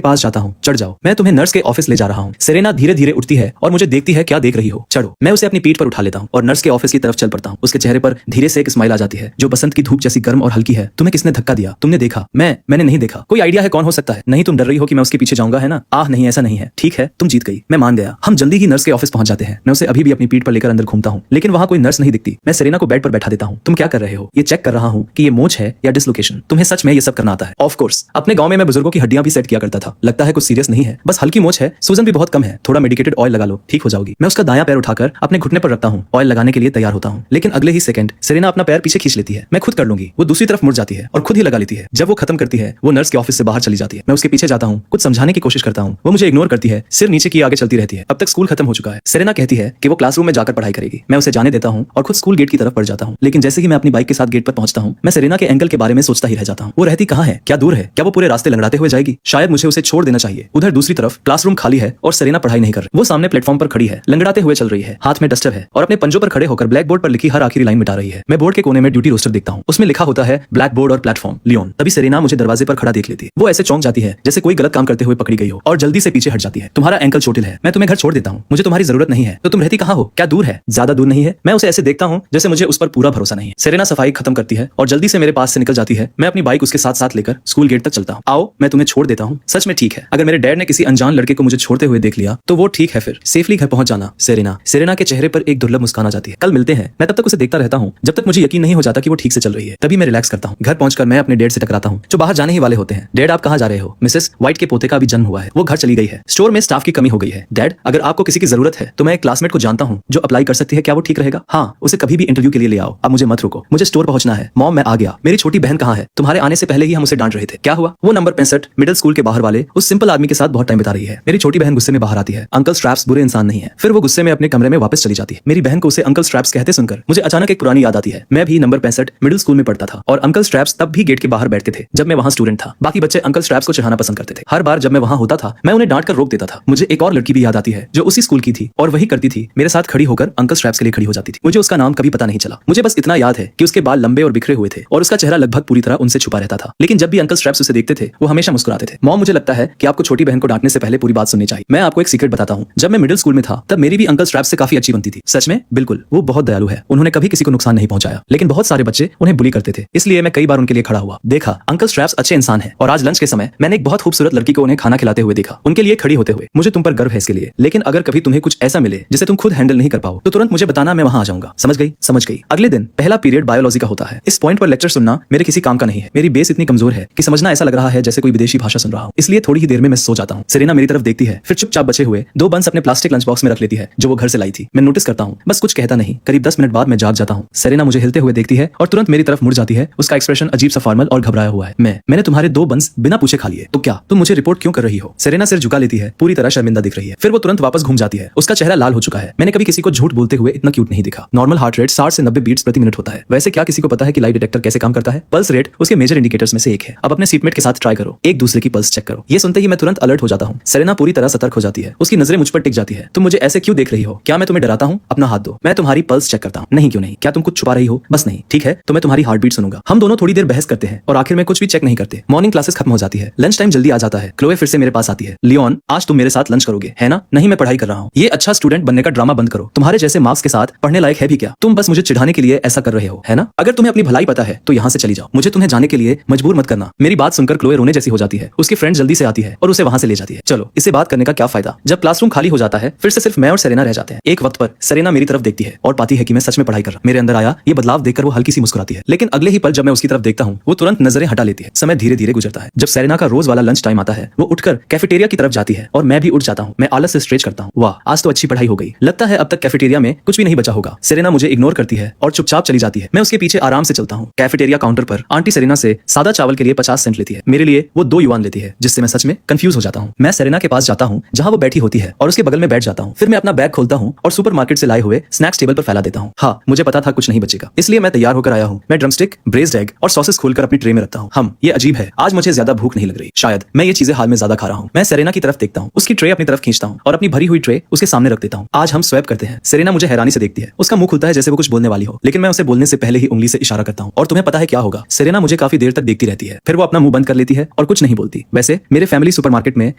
पास जाता हूँ। चढ़ जाओ, मैं तुम्हें नर्स के ऑफिस ले जा रहा हूँ। सेरेना धीरे धीरे उठती है और मुझे देखती है, क्या देख रही हो? चढ़ो। मैं उसे अपनी पीठ पर उठा लेता हूँ और नर्स के ऑफिस की तरफ चल पड़ता हूँ। उसके चेहरे पर धीरे से एक स्माइल आ जाती है जो बसंत की धूप जैसी गर्म और हल्की है। तुम्हें किसने धक्का दिया? तुमने देखा? मैंने नहीं देखा। कोई आइडिया है कौन हो सकता है? नहीं, तुम डर रही हो कि मैं उसके पीछे जाऊंगा, है ना? आह नहीं, ऐसा नहीं है। ठीक है, तुम जीत गई, मैं मान गया। हम जल्दी ही नर्स के ऑफिस पहुंच जाते हैं। मैं उसे अभी भी अपनी पीठ पर लेकर अंदर घूमता हूँ, लेकिन वहां कोई नर्स नहीं दिखती। मैं सेरेना को बेड पर बैठा देता हूँ। तुम क्या कर रहे हो? ये चेक कर रहा हूँ कि ये मोच है या डिसलोकेशन। तुम्हें सच में ये सब करना आता है? ऑफ कोर्स, अपने गांव में मैं बुजुर्गों की हड्डियां भी सेट किया करता था। लगता है कुछ सीरियस नहीं है, बस हल्की मोच है, सूजन भी बहुत कम है। थोड़ा मेडिकेटेड ऑयल लगा लो, ठीक हो जाओगी। मैं उसका दायां पैर उठाकर अपने घुटने पर रखता हूँ, ऑयल लगाने के लिए तैयार होता हूँ, लेकिन अगले ही सेकंड सेरेना अपना पैर पीछे खींच लेती है। मैं खुद कर लूंगी। वो दूसरी तरफ मुड़ जाती है और खुद ही लगा लेती है। जब वो खत्म करती है, वो नर्स के ऑफिस से बाहर चली जाती है। मैं उसके पीछे जाता हूँ, कुछ समझाने की कोशिश करता हूँ। वो मुझे इग्नोर करती है, सिर नीचे की आगे चलती रहती है। अब तक स्कूल खत्म हो चुका है। सेरेना कहती है कि वो क्लासरूम में जाकर पढ़ाई करेगी। मैं उसे जाने देता हूँ और खुद स्कूल गेट की तरफ बढ़ जाता हूँ, लेकिन जैसे ही मैं अपनी बाइक के साथ गेट पर पहुंचता हूँ, मैं सेरेना के एंकल के बारे में सोचता ही रह जाता हूँ। वो रहती कहाँ है? क्या दूर है? क्या वो पूरे रास्ते लंगड़ाते हुए जाएगी? शायद मुझे उसे छोड़ देना चाहिए। उधर दूसरी तरफ क्लासरूम खाली है और सेरेना पढ़ाई नहीं कर रही। वो सामने प्लेटफॉर्म पर खड़ी है, लंगड़ाते हुए चल रही है, हाथ में डस्टर है और अपने पंजों पर खड़े होकर ब्लैक बोर्ड पर लिखी हर आखिरी लाइन मिटा रही है। मैं बोर्ड के कोने में ड्यूटी रोस्टर देखता हूँ, उसमें लिखा होता है ब्लैक बोर्ड और प्लेटफॉर्म लियोन। तभी सेरेना मुझे दरवाजे पर खड़ा देख लेती है। वो ऐसे चौंक जाती है जैसे कोई गलत काम करते हुए पकड़ी गई हो और जल्दी से पीछे हट जाती है। तुम्हारा एंकल चोटिल है, मैं तुम्हें घर छोड़ देता हूँ, मुझे तुम्हारी जरूरत नहीं है। तो तुम रहती कहाँ हो? क्या दूर है? ज्यादा दूर नहीं है। मैं उसे ऐसे देखता हूँ जैसे मुझे उस पर पूरा भरोसा नहीं है। सेरेना सफाई खत्म करती है और जल्दी से मेरे पास से निकल जाती है। मैं अपनी बाइक उसके साथ साथ लेकर स्कूल गेट तक चलता हूँ। आओ, मैं तुम्हें छोड़ देता हूँ। सच में ठीक है, अगर मेरे डैड ने किसी अनजान लड़के को मुझे छोड़ते हुए देख लिया तो वो ठीक है, फिर सेफली घर पहुंच जाना। सेरेना के चेहरे पर एक दुर्लभ मुस्कान आ जाती है। कल मिलते हैं। मैं तब तक उसे देखता रहता हूँ जब तक मुझे यकीन नहीं हो जाता कि वो ठीक से चल रही है। तभी मैं रिलैक्स करता हूँ। घर पहुंचकर मैं अपने डैड से टकराता हूँ जो बाहर जाने ही वाले होते हैं। डैड, आप कहाँ जा रहे हो? मिसेस व्हाइट के पोते का अभी जन्म हुआ है, वो घर चली गई है। स्टोर में स्टाफ की कमी हो गई है। डैड, अगर आपको किसी की जरूरत है तो मैं एक क्लासमेट को जानता हूँ जो अप्लाई कर सकती है। क्या वो ठीक रहेगा? हाँ, उसे कभी भी इंटरव्यू के लिए ले आओ। अब मुझे मत रोको, मुझे स्टोर पहुंचना है। मॉम, मैं आ गया। मेरी छोटी बहन कहाँ है? तुम्हारे आने से पहले ही हम उसे डांट रहे थे। क्या हुआ? वो नंबर 65 मिडिल स्कूल के बाहर वाले उस सिंपल आदमी के साथ बहुत टाइम बिता रही है। मेरी छोटी बहन गुस्से में बाहर आती है। अंकल स्ट्रैप्स बुरे इंसान नहीं है। फिर वो गुस्से में अपने कमरे में वापस चली जाती है। मेरी बहन को उसे अंकल स्ट्रैप्स कहते सुनकर मुझे अचानक एक पुरानी याद आती है। मैं भी नंबर 65 मिडिल स्कूल में पढ़ता था और अंकल स्ट्रैप्स तब भी गेट के बाहर बैठते थे जब मैं वहां स्टूडेंट था। बाकी बच्चे अंकल स्ट्रैप्स को चिढ़ाना पसंद करते थे। हर बार जब मैं वहां होता था मैं उन्हें डांट कर रोक देता था। मुझे एक और लड़की भी याद आती है जो उसी स्कूल की थी और वही करती थी, मेरे साथ खड़ी होकर अंकल स्ट्रैप्स के लिए खड़ी हो जाती थी। मुझे उसका नाम कभी पता नहीं चला। मुझे बस इतना याद है कि उसके बाल लंबे और बिखरे हुए थे और उसका चेहरा लगभग पूरी तरह उनसे छुपा रहता था। लेकिन जब भी अंकल स्ट्रैप्स उसे देखते थे वो हमेशा मुस्कुराते थे। मॉम, मुझे लगता है कि आपको छोटी बहन को डांटने से पहले पूरी बात सुननी चाहिए। मैं आपको एक सीक्रेट बताता हूँ। जब मैं मिडिल स्कूल में था तब मेरी भी अंकल स्ट्रैप्स से काफी अच्छी बनती थी। सच में? बिल्कुल, वो बहुत दयालु है। उन्होंने कभी किसी को नुकसान नहीं पहुंचाया, लेकिन बहुत सारे बच्चे उन्हें बुली करते थे, इसलिए मैं कई बार उनके लिए खड़ा हुआ। देखा, अंकल स्ट्रैप्स अच्छे इंसान है। और आज लंच के समय मैंने एक बहुत खूबसूरत लड़की को उन्हें खाना खिलाते हुए देखा, उनके लिए खड़ी होते हुए। मुझे तुम पर गर्व है इसके लिए। लेकिन अगर कभी तुम्हें कुछ ऐसा मिले जिसे तुम खुद हैंडल नहीं कर पाओ तो तुरंत मुझे बताना, मैं वहां आ जाऊंगा। समझ गई? समझ गई। अगले दिन पहला पीरियड बायोलॉजी का होता है। इस पॉइंट पर लेक्चर सुनना मेरे किसी काम का नहीं है। मेरी बेस इतनी कमजोर है कि समझना ऐसा लग रहा है जैसे कोई विदेशी भाषा सुन रहा हूं। इसलिए थोड़ी ही देर में मैं सो जाता हूं। सेरेना मेरी तरफ देखती है, फिर चुपचाप बचे हुए 2 बंस अपने प्लास्टिक लंच बॉक्स में रख लेती है जो वो घर से लाई थी। मैं नोटिस करता हूं, बस कुछ कहता नहीं। करीब 10 मिनट बाद मैं जाग जाता हूं। सेरेना मुझे हिलते हुए देखती है और तुरंत मेरी तरफ मुड़ जाती है। उसका एक्सप्रेशन अजीब सा फॉर्मल और घबराया हुआ है। मैंने तुम्हारे 2 बंस बिना पूछे खा लिए, तो क्या तुम मुझे रिपोर्ट क्यों कर रही हो? सेरेना सिर झुका लेती है, पूरी तरह शर्मिंदा दिख रही है। फिर वो तुरंत वापस घूम जाती है। उसका चेहरा लाल हो चुका है। मैंने कभी किसी को झूठ बोलते हुए इतना क्यूट नहीं दिखा। नॉर्मल हार्ट रेट 60 से 90 बीट्स प्रति मिनट होता है। वैसे क्या किसी को पता है कि लाई डिटेक्टर कैसे काम करता है? पल्स रेट उसके मेजर इंडिकेटर्स में से एक है। अब अपने सीटमेट के साथ ट्राई करो, एक दूसरे की पल्स चेक करो। ये सुनते ही मैं तुरंत अलर्ट हो जाता हूँ। सेरेना पूरी तरह सतर्क हो जाती है। उसकी नजरें मुझ पर टिक जाती है। तुम मुझे ऐसे क्यों देख रही हो? क्या मैं तुम्हें डराता हूँ? अपना हाथ दो, मैं तुम्हारी पल्स चेक करता हूँ। नहीं, क्यों नहीं? क्या तुम कुछ छुपा रही हो? बस नहीं, ठीक है, तो मैं तुम्हारी हार्ट बीट सुनूंगा। हम दोनों थोड़ी देर बहस करते हैं और आखिर में कुछ भी चेक नहीं करते। मॉर्निंग क्लासेस खत्म हो जाती है, लंच टाइम जल्दी आ जाता है। क्लोए फिर से मेरे पास आती है। लियोन, आज तुम मेरे साथ लंच करोगे, है ना? नहीं, मैं पढ़ाई कर रहा हूँ। ये अच्छा स्टूडेंट बनने का ड्रामा बंद करो। तुम्हारे जैसे मार्क्स के साथ पढ़ने लायक है भी क्या? तुम बस मुझे चिढ़ाने के लिए ऐसा कर रहे हो, है ना? अगर तुम्हें अपनी भलाई पता है तो यहाँ से चली जाओ। मुझे तुम्हें जाने के लिए मजबूर मत करना। मेरी बात सुनकर क्लोए रोने जैसी हो जाती है। उसकी फ्रेंड जल्दी से आती है और उसे वहां से ले जाती है। चलो, इसे बात करने का क्या फायदा जब क्लासरूम खाली हो जाता है। फिर से सिर्फ मैं और सेरेना रह जाते हैं। एक वक्त पर सेरेना मेरी तरफ देखती है और पाती है कि मैं सच में पढ़ाई कर रहा। मेरे अंदर आया ये बदलाव देखकर वो हल्की सी मुस्कुराती है, लेकिन अगले ही पल जब मैं उसकी तरफ देखता हूँ वो तुरंत नजरें हटा लेती है। समय धीरे धीरे गुजरता है। जब सेरेना का रोज वाला लंच टाइम आता है वो उठकर कैफेटेरिया की तरफ जाती है और मैं भी उठ जाता हूँ। मैं आलस से स्ट्रेच करता हूँ। वाह, आज तो अच्छी पढ़ाई हो गई। लगता है अब तक कैफेटेरिया में कुछ भी नहीं बचा होगा। सेरेना मुझे इग्नोर करती है और चुपचाप चली जाती है। मैं उसके पीछे आराम से चलता हूँ। कैफेटेरिया काउंटर पर आंटी सेरेना से सादा चावल के लिए 50 सेंट लेती है। मेरे लिए वो 2 युआन लेती है, जिससे मैं सच में कंफ्यूज हो जाता हूँ। मैं सेरेना के पास जाता हूँ जहाँ वो बैठी होती है और उसके बगल में बैठ जाता हूँ। फिर मैं अपना बैग खोलता हूँ और सुपरमार्केट से लाए हुए स्नैक्स टेबल पर फैला देता हूँ। हाँ, मुझे पता था कुछ नहीं बचेगा, इसलिए मैं तैयार होकर आया हूँ। मैं ड्रमस्टिक, ब्रेस्ड एग और सॉसेस खोलकर अपनी ट्रे में रखता हूँ। ये अजीब है, आज मुझे ज्यादा भूख नहीं लग रही। शायद मैं ये चीजें हाल में ज्यादा खा रहा हूँ। मैं सेरेना की तरफ देखता हूँ, उसकी ट्रे अपनी तरफ खींचता हूँ और अपनी भरी हुई ट्रे उसके सामने रख देता हूँ। आज हम स्वैप करते हैं। सेरेना मुझे हैरानी से देखती है। उसका मुंह खुलता है जैसे वो कुछ बोलने वाली हो, लेकिन मैं उसे बोलने से पहले ही उंगली से इशारा करता हूँ। और तुम्हें पता है क्या होगा? सेरेना मुझे काफी देर तक देखती रहती है। फिर वो वो अपना मुंह बंद कर लेती है और कुछ नहीं बोलती। वैसे मेरे फैमिली सुपरमार्केट में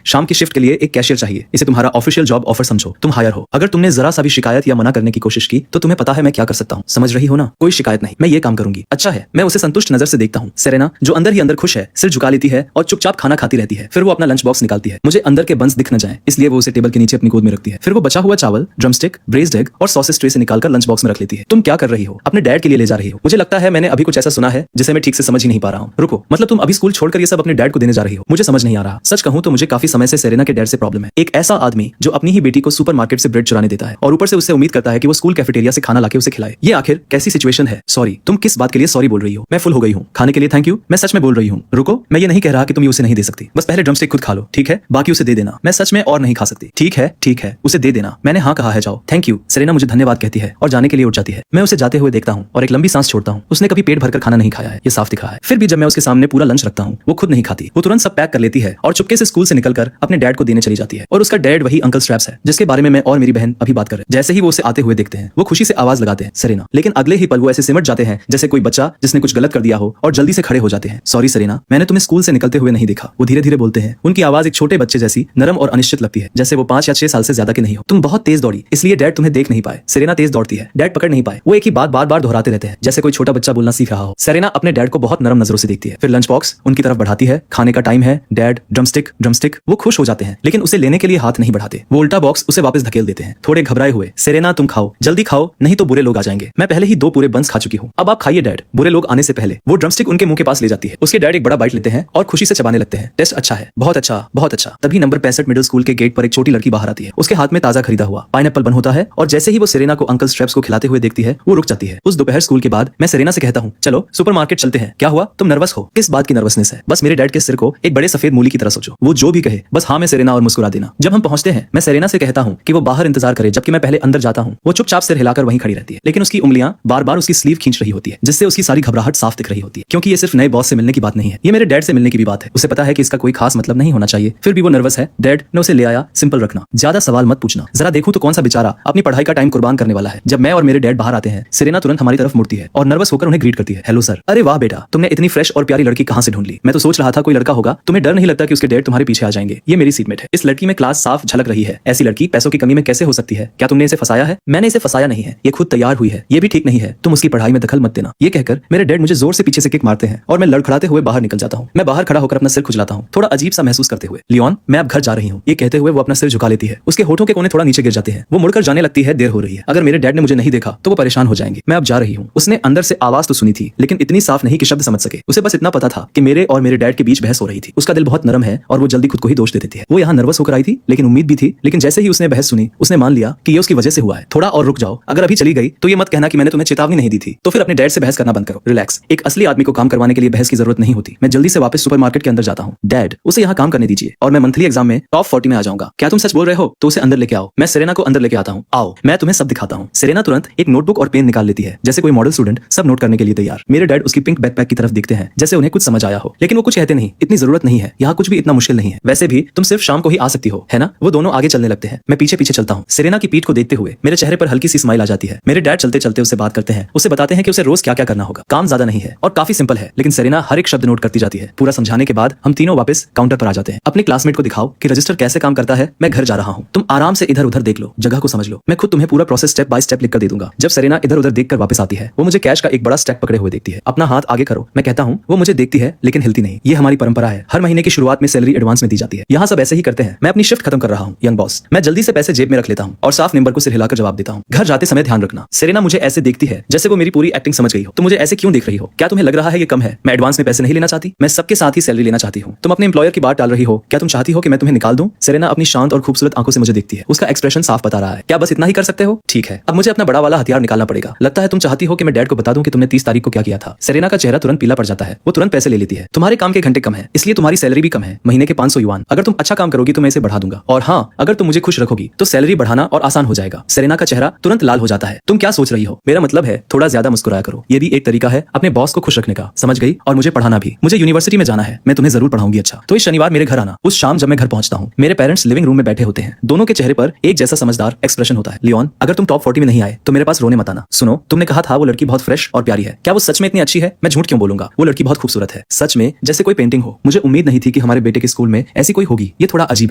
शाम की शिफ्ट के लिए एक कैशियर चाहिए। इसे तुम्हारा ऑफिशियल जॉब ऑफर समझो, तुम हायर हो। अगर तुमने जरा सा भी शिकायत या मना करने की कोशिश की तो तुम्हें पता है मैं क्या कर सकता हूँ। समझ रही हो ना? कोई शिकायत नहीं, मैं ये काम करूंगी। अच्छा है, मैं उसे संतुष्ट नजर से देखता हूँ। सेरेना जो अंदर ही अंदर खुश है, सिर झुका लेती है और चुपचाप खाना खाती रहती है। फिर वो अपना लंच बॉक्स निकालती है। मुझे अंदर के बंस दिख न जाए इसलिए वो उसे टेबल के नीचे अपनी गोद में रखती है। फिर वो बचा हुआ चावल, ड्रमस्टिक, ब्रेज्ड एग और सॉसेज ट्रे से निकालकर लंच बॉक्स में रख लेती है। तुम क्या कर रही हो? अपने डैड के लिए ले जा रही हो? मुझे लगता है मैंने अभी कुछ ऐसा सुना है जिसे मैं ठीक से समझ ही नहीं पा रहा हूँ। रुको, मतलब तुम अभी स्कूल छोड़कर ये सब अपने डैड को देने जा रही हो? मुझे समझ नहीं आ रहा। सच कहूं तो मुझे काफी समय से सेरेना के डैड से प्रॉब्लम है। एक ऐसा आदमी जो अपनी ही बेटी को सुपरमार्केट से ब्रेड चुराने देता है और ऊपर से उससे उम्मीद करता है कि वो स्कूल कैफेटेरिया से खाना लाके उसे खिलाए। ये आखिर कैसी सिचुएशन है? सॉरी, तुम किस बात के लिए सॉरी बोल रही हो? मैं फुल हो गई हूँ। खाने के लिए थैंक यू, मैं सच में बोल रही हूँ। रुको, मैं ये नहीं कह रहा कि तुम ये उसे नहीं दे सकती। बस पहले ड्रमस्टिक खुद खा लो, ठीक है? बाकी उसे दे देना। मैं सच में और नहीं खा सकती। ठीक है, उसे दे देना। मैंने हाँ कहा है, जाओ। Thank you. सेरेना मुझे धन्यवाद कहती है और जाने के लिए उठ जाती है। मैं उसे जाते हुए देखता हूँ और एक लंबी सांस छोड़ता हूँ। उसने कभी पेट भरकर खाना नहीं खाया है, ये साफ दिखा है। फिर भी जब मैं उसके सामने पूरा लंच रखता हूँ वो खुद नहीं खाती। वो तुरंत सब पैक कर लेती है और चुपके से स्कूल से निकलकर अपने डैड को देने चली जाती है। और उसका डैड वही अंकल स्ट्रैप्स है जिसके बारे में मैं और मेरी बहन अभी बात कर रहे हैं। जैसे ही वो उसे आते हुए देखते हैं वो खुशी से आवाज लगाते हैं, सेरेना। लेकिन अगले ही पल वो ऐसे सिमट जाते हैं जैसे कोई बच्चा जिसने कुछ गलत कर दिया हो और जल्दी से खड़े हो जाते हैं। सॉरी सेरेना, मैंने तुम्हें स्कूल से निकलते हुए नहीं देखा। वो धीरे धीरे बोलते हैं। उनकी आवाज एक छोटे बच्चे जैसी नरम और अनिश्चित लगती है, जैसे वो 5 या 6 साल से ज्यादा के नहीं हो। तुम बहुत तेज दौड़ी इसलिए डैड तुम्हें देख नहीं पाए। सेरेना तेज दौड़ती है, डैड पकड़ नहीं पाए। वो एक ही बात बार बार दोहराते रहते हैं जैसे कोई छोटा बच्चा बोलना सीख रहा हो। सेरेना अपने डैड को बहुत नरम नजरों से देखती है, फिर लंच बॉक्स उनकी तरफ बढ़ाती है। खाने का टाइम है डैड, ड्रमस्टिक। वो खुश हो जाते हैं लेकिन उसे लेने के लिए हाथ नहीं बढ़ाते। वो उल्टा बॉक्स उसे वापस धकेल देते हैं, थोड़े घबराए हुए। सेरेना तुम खाओ, जल्दी खाओ, नहीं तो बुरे लोग आ जाएंगे। मैं पहले ही 2 पूरे बंस खा चुकी हूँ, अब आप खाइए डैड, बुरे लोग आने से पहले। वो ड्रमस्टिक उनके मुंह के पास ले जाती है। उसके डैड एक बड़ा बाइट लेते हैं और खुशी से चबाने लगते हैं। टेस्ट अच्छा है, बहुत अच्छा, बहुत अच्छा। तभी नंबर 65 मिडिल स्कूल के गेट पर एक छोटी लड़की बाहर आती है। उसके हाथ में ताजा खरीदा हुआ पाइनएप्पल बन होता है और जैसे ही वो सेरेना को अंकल स्ट्रैप्स को खिलाते हुए देखती है वो रुक जाती है। उस दोपहर स्कूल के बाद मैं सेरेना से कहता हूँ, चलो सुपरमार्केट चलते हैं। क्या हुआ, तुम नर्वस हो? किस बात की नर्वसनेस है? बस मेरे डैड के सिर को एक बड़े सफेद मूली की तरह सोचो। वो जो भी कहे बस हाँ में सेरेना और मुस्कुरा देना। जब हम पहुंचते हैं मैं सेरेना से कहता हूँ कि वो बाहर इंतजार करे जबकि मैं पहले अंदर जाता हूँ। वो चुपचाप सिर हिलाकर वहीं खड़ी रहती है लेकिन उसकी उंगलियां बार बार उसकी स्लीव खींच रही होती है जिससे उसकी सारी घबराहट साफ दिख रही होती है। क्योंकि ये सिर्फ नए बॉस से मिलने की बात नहीं है, ये मेरे डैड से मिलने की भी बात है। उसे पता है कि इसका कोई खास मतलब नहीं होना चाहिए, फिर भी वो नर्वस है। डैड ने उसे ले आया, सिंपल रखना, ज्यादा सवाल मत पूछना। जरा देखूं तो कौन सा बेचारा अपनी पढ़ाई का टाइम कुर्बान करने वाला है। जब मैं और मेरे डैड बाहर आते हैं सेरेना तुरंत हमारी तरफ मुड़ती है और नर्वस होकर उन्हें ग्रीट करती है, हेलो सर। अरे वाह बेटा, तुमने इतनी फ्रेश और प्यारी लड़की कहां से ढूंढ ली? मैं तो सोच रहा था कोई लड़का होगा। तुम्हें डर नहीं लगता कि उसके डैड तुम्हारे पीछे आ जाएंगे? ये मेरी सीटमेट है। इस लड़की में क्लास साफ झलक रही है। ऐसी लड़की पैसों की कमी में कैसे हो सकती है? क्या तुमने इसे फंसाया है? मैंने इसे फंसाया नहीं है, ये खुद तैयार हुई है। ये भी ठीक नहीं है, तुम उसकी पढ़ाई में दखल मत देना। ये कहकर मेरे डैड मुझे जोर से पीछे से किक मारते हैं और मैं लड़खड़ाते हुए बाहर निकल जाता हूँ। मैं बाहर खड़ा होकर अपना सिर खुजलाता हूँ, थोड़ा अजीब सा महसूस करते हुए। लियोन, मैं अब घर जा रही हूँ, ये कहते हुए वो अपना सिर झुका लेती है। उसके होठों के कोने थोड़ा नीचे गिर जाते हैं। वो मुड़कर जाने लगती है, देर हो रही है। अगर मेरे डैड ने मुझे नहीं देखा तो वो परेशान हो जाएंगे। मैं अब जा रही हूँ। उसने अंदर से आवाज तो सुनी थी लेकिन इतनी साफ नहीं कि शब्द समझ सके। उसे बस इतना पता था कि मेरे और मेरे डैड के बीच बहस हो रही थी। उसका दिल बहुत नरम है और वो जल्दी खुद को ही दोष दे देती है। वो यहाँ नर्वस होकर आई थी लेकिन उम्मीद भी थी, लेकिन जैसे ही उसने बहस सुनी उसने मान लिया कि ये उसकी वजह से हुआ है। थोड़ा और रुक जाओ, अगर अभी चली गई तो ये मत कहना कि मैंने तुम्हें चेतावनी नहीं दी थी। तो फिर अपने डैड से बहस करना बंद करो, रिलैक्स। एक असली आदमी को काम करवाने के लिए बहस की जरूरत नहीं होती। मैं जल्दी से वापस सुपरमार्केट के अंदर जाता हूँ। डैड, उसे यहाँ काम करने दीजिए और मैं मंथली एग्जाम में टॉप 40 में आ जाऊंगा। क्या तुम सच बोल रहे हो? तो उसे अंदर लेके आओ। मैं सेरेना को अंदर लेके आता हूँ। आओ, मैं तुम्हें सब दिखाता हूँ। सेरेना तुरंत एक नोटबुक और पेन निकाल लेती है जैसे कोई मॉडल स्टूडेंट सब नोट करने के लिए तैयार। मेरे डैड उसकी पिंक बैकपैक की तरफ देखते हैं जैसे उन्हें कुछ समझ आया हो, लेकिन वो कुछ कहते नहीं। इतनी जरूरत नहीं है, यहाँ कुछ भी इतना मुश्किल नहीं है। वैसे भी तुम सिर्फ शाम को ही आ सकती हो, है ना? वो दोनों आगे चलने लगते हैं। मैं पीछे पीछे चलता हूँ। सेरेना की पीठ को देखते हुए मेरे चेहरे पर हल्की सी स्माइल आ जाती है। मेरे डैड चलते चलते उससे बात करते हैं, उसे बताते हैं कि उसे रोज क्या क्या करना होगा। काम ज्यादा नहीं है और काफी सिंपल है, लेकिन सेरेना हर एक शब्द नोट करती जाती है। पूरा समझाने के बाद हम तीनों वापस काउंटर पर आ जाते हैं। अपने क्लासमेट को दिखाओ कि रजिस्टर कैसे काम करता है। मैं घर जा रहा हूँ, तुम आराम से इधर उधर देख लो, जगह को समझ लो। मैं खुद तुम्हें पूरा प्रोसेस स्टेप बाय स्टेप लिख कर दे दूंगा। जब सेरेना इधर उधर देखकर वापस आती है वो मुझे कैश का एक बड़ा स्टैक पकड़े हुए देखती है। अपना हाथ आगे करो, मैं कहता हूँ। वो मुझे देखती है लेकिन हिलती नहीं। ये हमारी परंपरा है, हर महीने की शुरुआत में सैलरी एडवांस में दी जाती है। यहाँ सब ऐसे ही करते हैं। मैं अपनी शिफ्ट खत्म कर रहा हूँ यंग बॉस। मैं जल्दी से पैसे जेब में रख लेता हूँ और साफ नंबर को सिर हिलाकर जवाब देता हूँ, घर जाते समय ध्यान रखना। सेरेना मुझे ऐसे देखती है जैसे वो मेरी पूरी एक्टिंग समझ गई हो। तुम मुझे ऐसे क्यों देख रही हो? क्या तुम्हें लग रहा है ये कम है? मैं एडवांस में पैसे नहीं लेना चाहती, मैं सबके साथ ही सैलरी लेना चाहती हूँ। तुम अपने एम्प्लॉयर की बात टाल रही हो। क्या तुम चाहती हो कि मैं तुम्हें निकाल दूं? सेरेना अपनी शांत और खूबसूरत आंखों से मुझे देखती है। उसका एक्सप्रेशन साफ बता रहा है, क्या बस इतना ही कर सकते हो? ठीक है, अब मुझे अपना बड़ा वाला हथियार निकालना पड़ेगा। लगता है तुम चाहती हो कि मैं डैड को बता दूं कि तुमने 30 तारीख को क्या किया था। सेरेना का चेहरा तुरंत पीला पड़ जाता है। वो तुरंत पैसे ले लेती है। तुम्हारे काम के घंटे कम है इसलिए तुम्हारी सैलरी भी कम है, महीने के 500 युआन। अगर तुम अच्छा काम करोगी तो मैं इसे बढ़ा दूंगा, और हाँ, अगर तुम मुझे खुश रखोगी तो सैलरी बढ़ाना और आसान हो जाएगा। सेरेना का चेहरा तुरंत लाल हो जाता है। तुम क्या सोच रही हो? मेरा मतलब है थोड़ा ज्यादा मुस्कुराया करो, ये भी एक तरीका है अपने बॉस को खुश रखने का। समझ गई? और मुझे पढ़ाना भी। मुझे यूनिवर्सिटी में जाना है, मैं तुम्हें जरूर पढ़ाऊंगी। अच्छा, तो इस शनिवार मेरे घर आना। उस शाम जब मैं घर पहुंचता हूँ मेरे पेरेंट्स लिविंग रूम में बैठे होते हैं। दोनों के चेहरे पर एक जैसा समझदार एक्सप्रेशन होता है। लियोन, अगर तुम टॉप 40 में नहीं आए तो मेरे पास रोने मत आना। सुनो, तुमने कहा था वो लड़की बहुत फ्रेश और प्यारी है, क्या वो सच में इतनी अच्छी है? मैं झूठ क्यों बोलूंगा, वो लड़की बहुत खूबसूरत है। सच में जैसे कोई पेंटिंग हो। मुझे उम्मीद नहीं थी कि हमारे बेटे के स्कूल में ऐसी कोई होगी। ये थोड़ा अजीब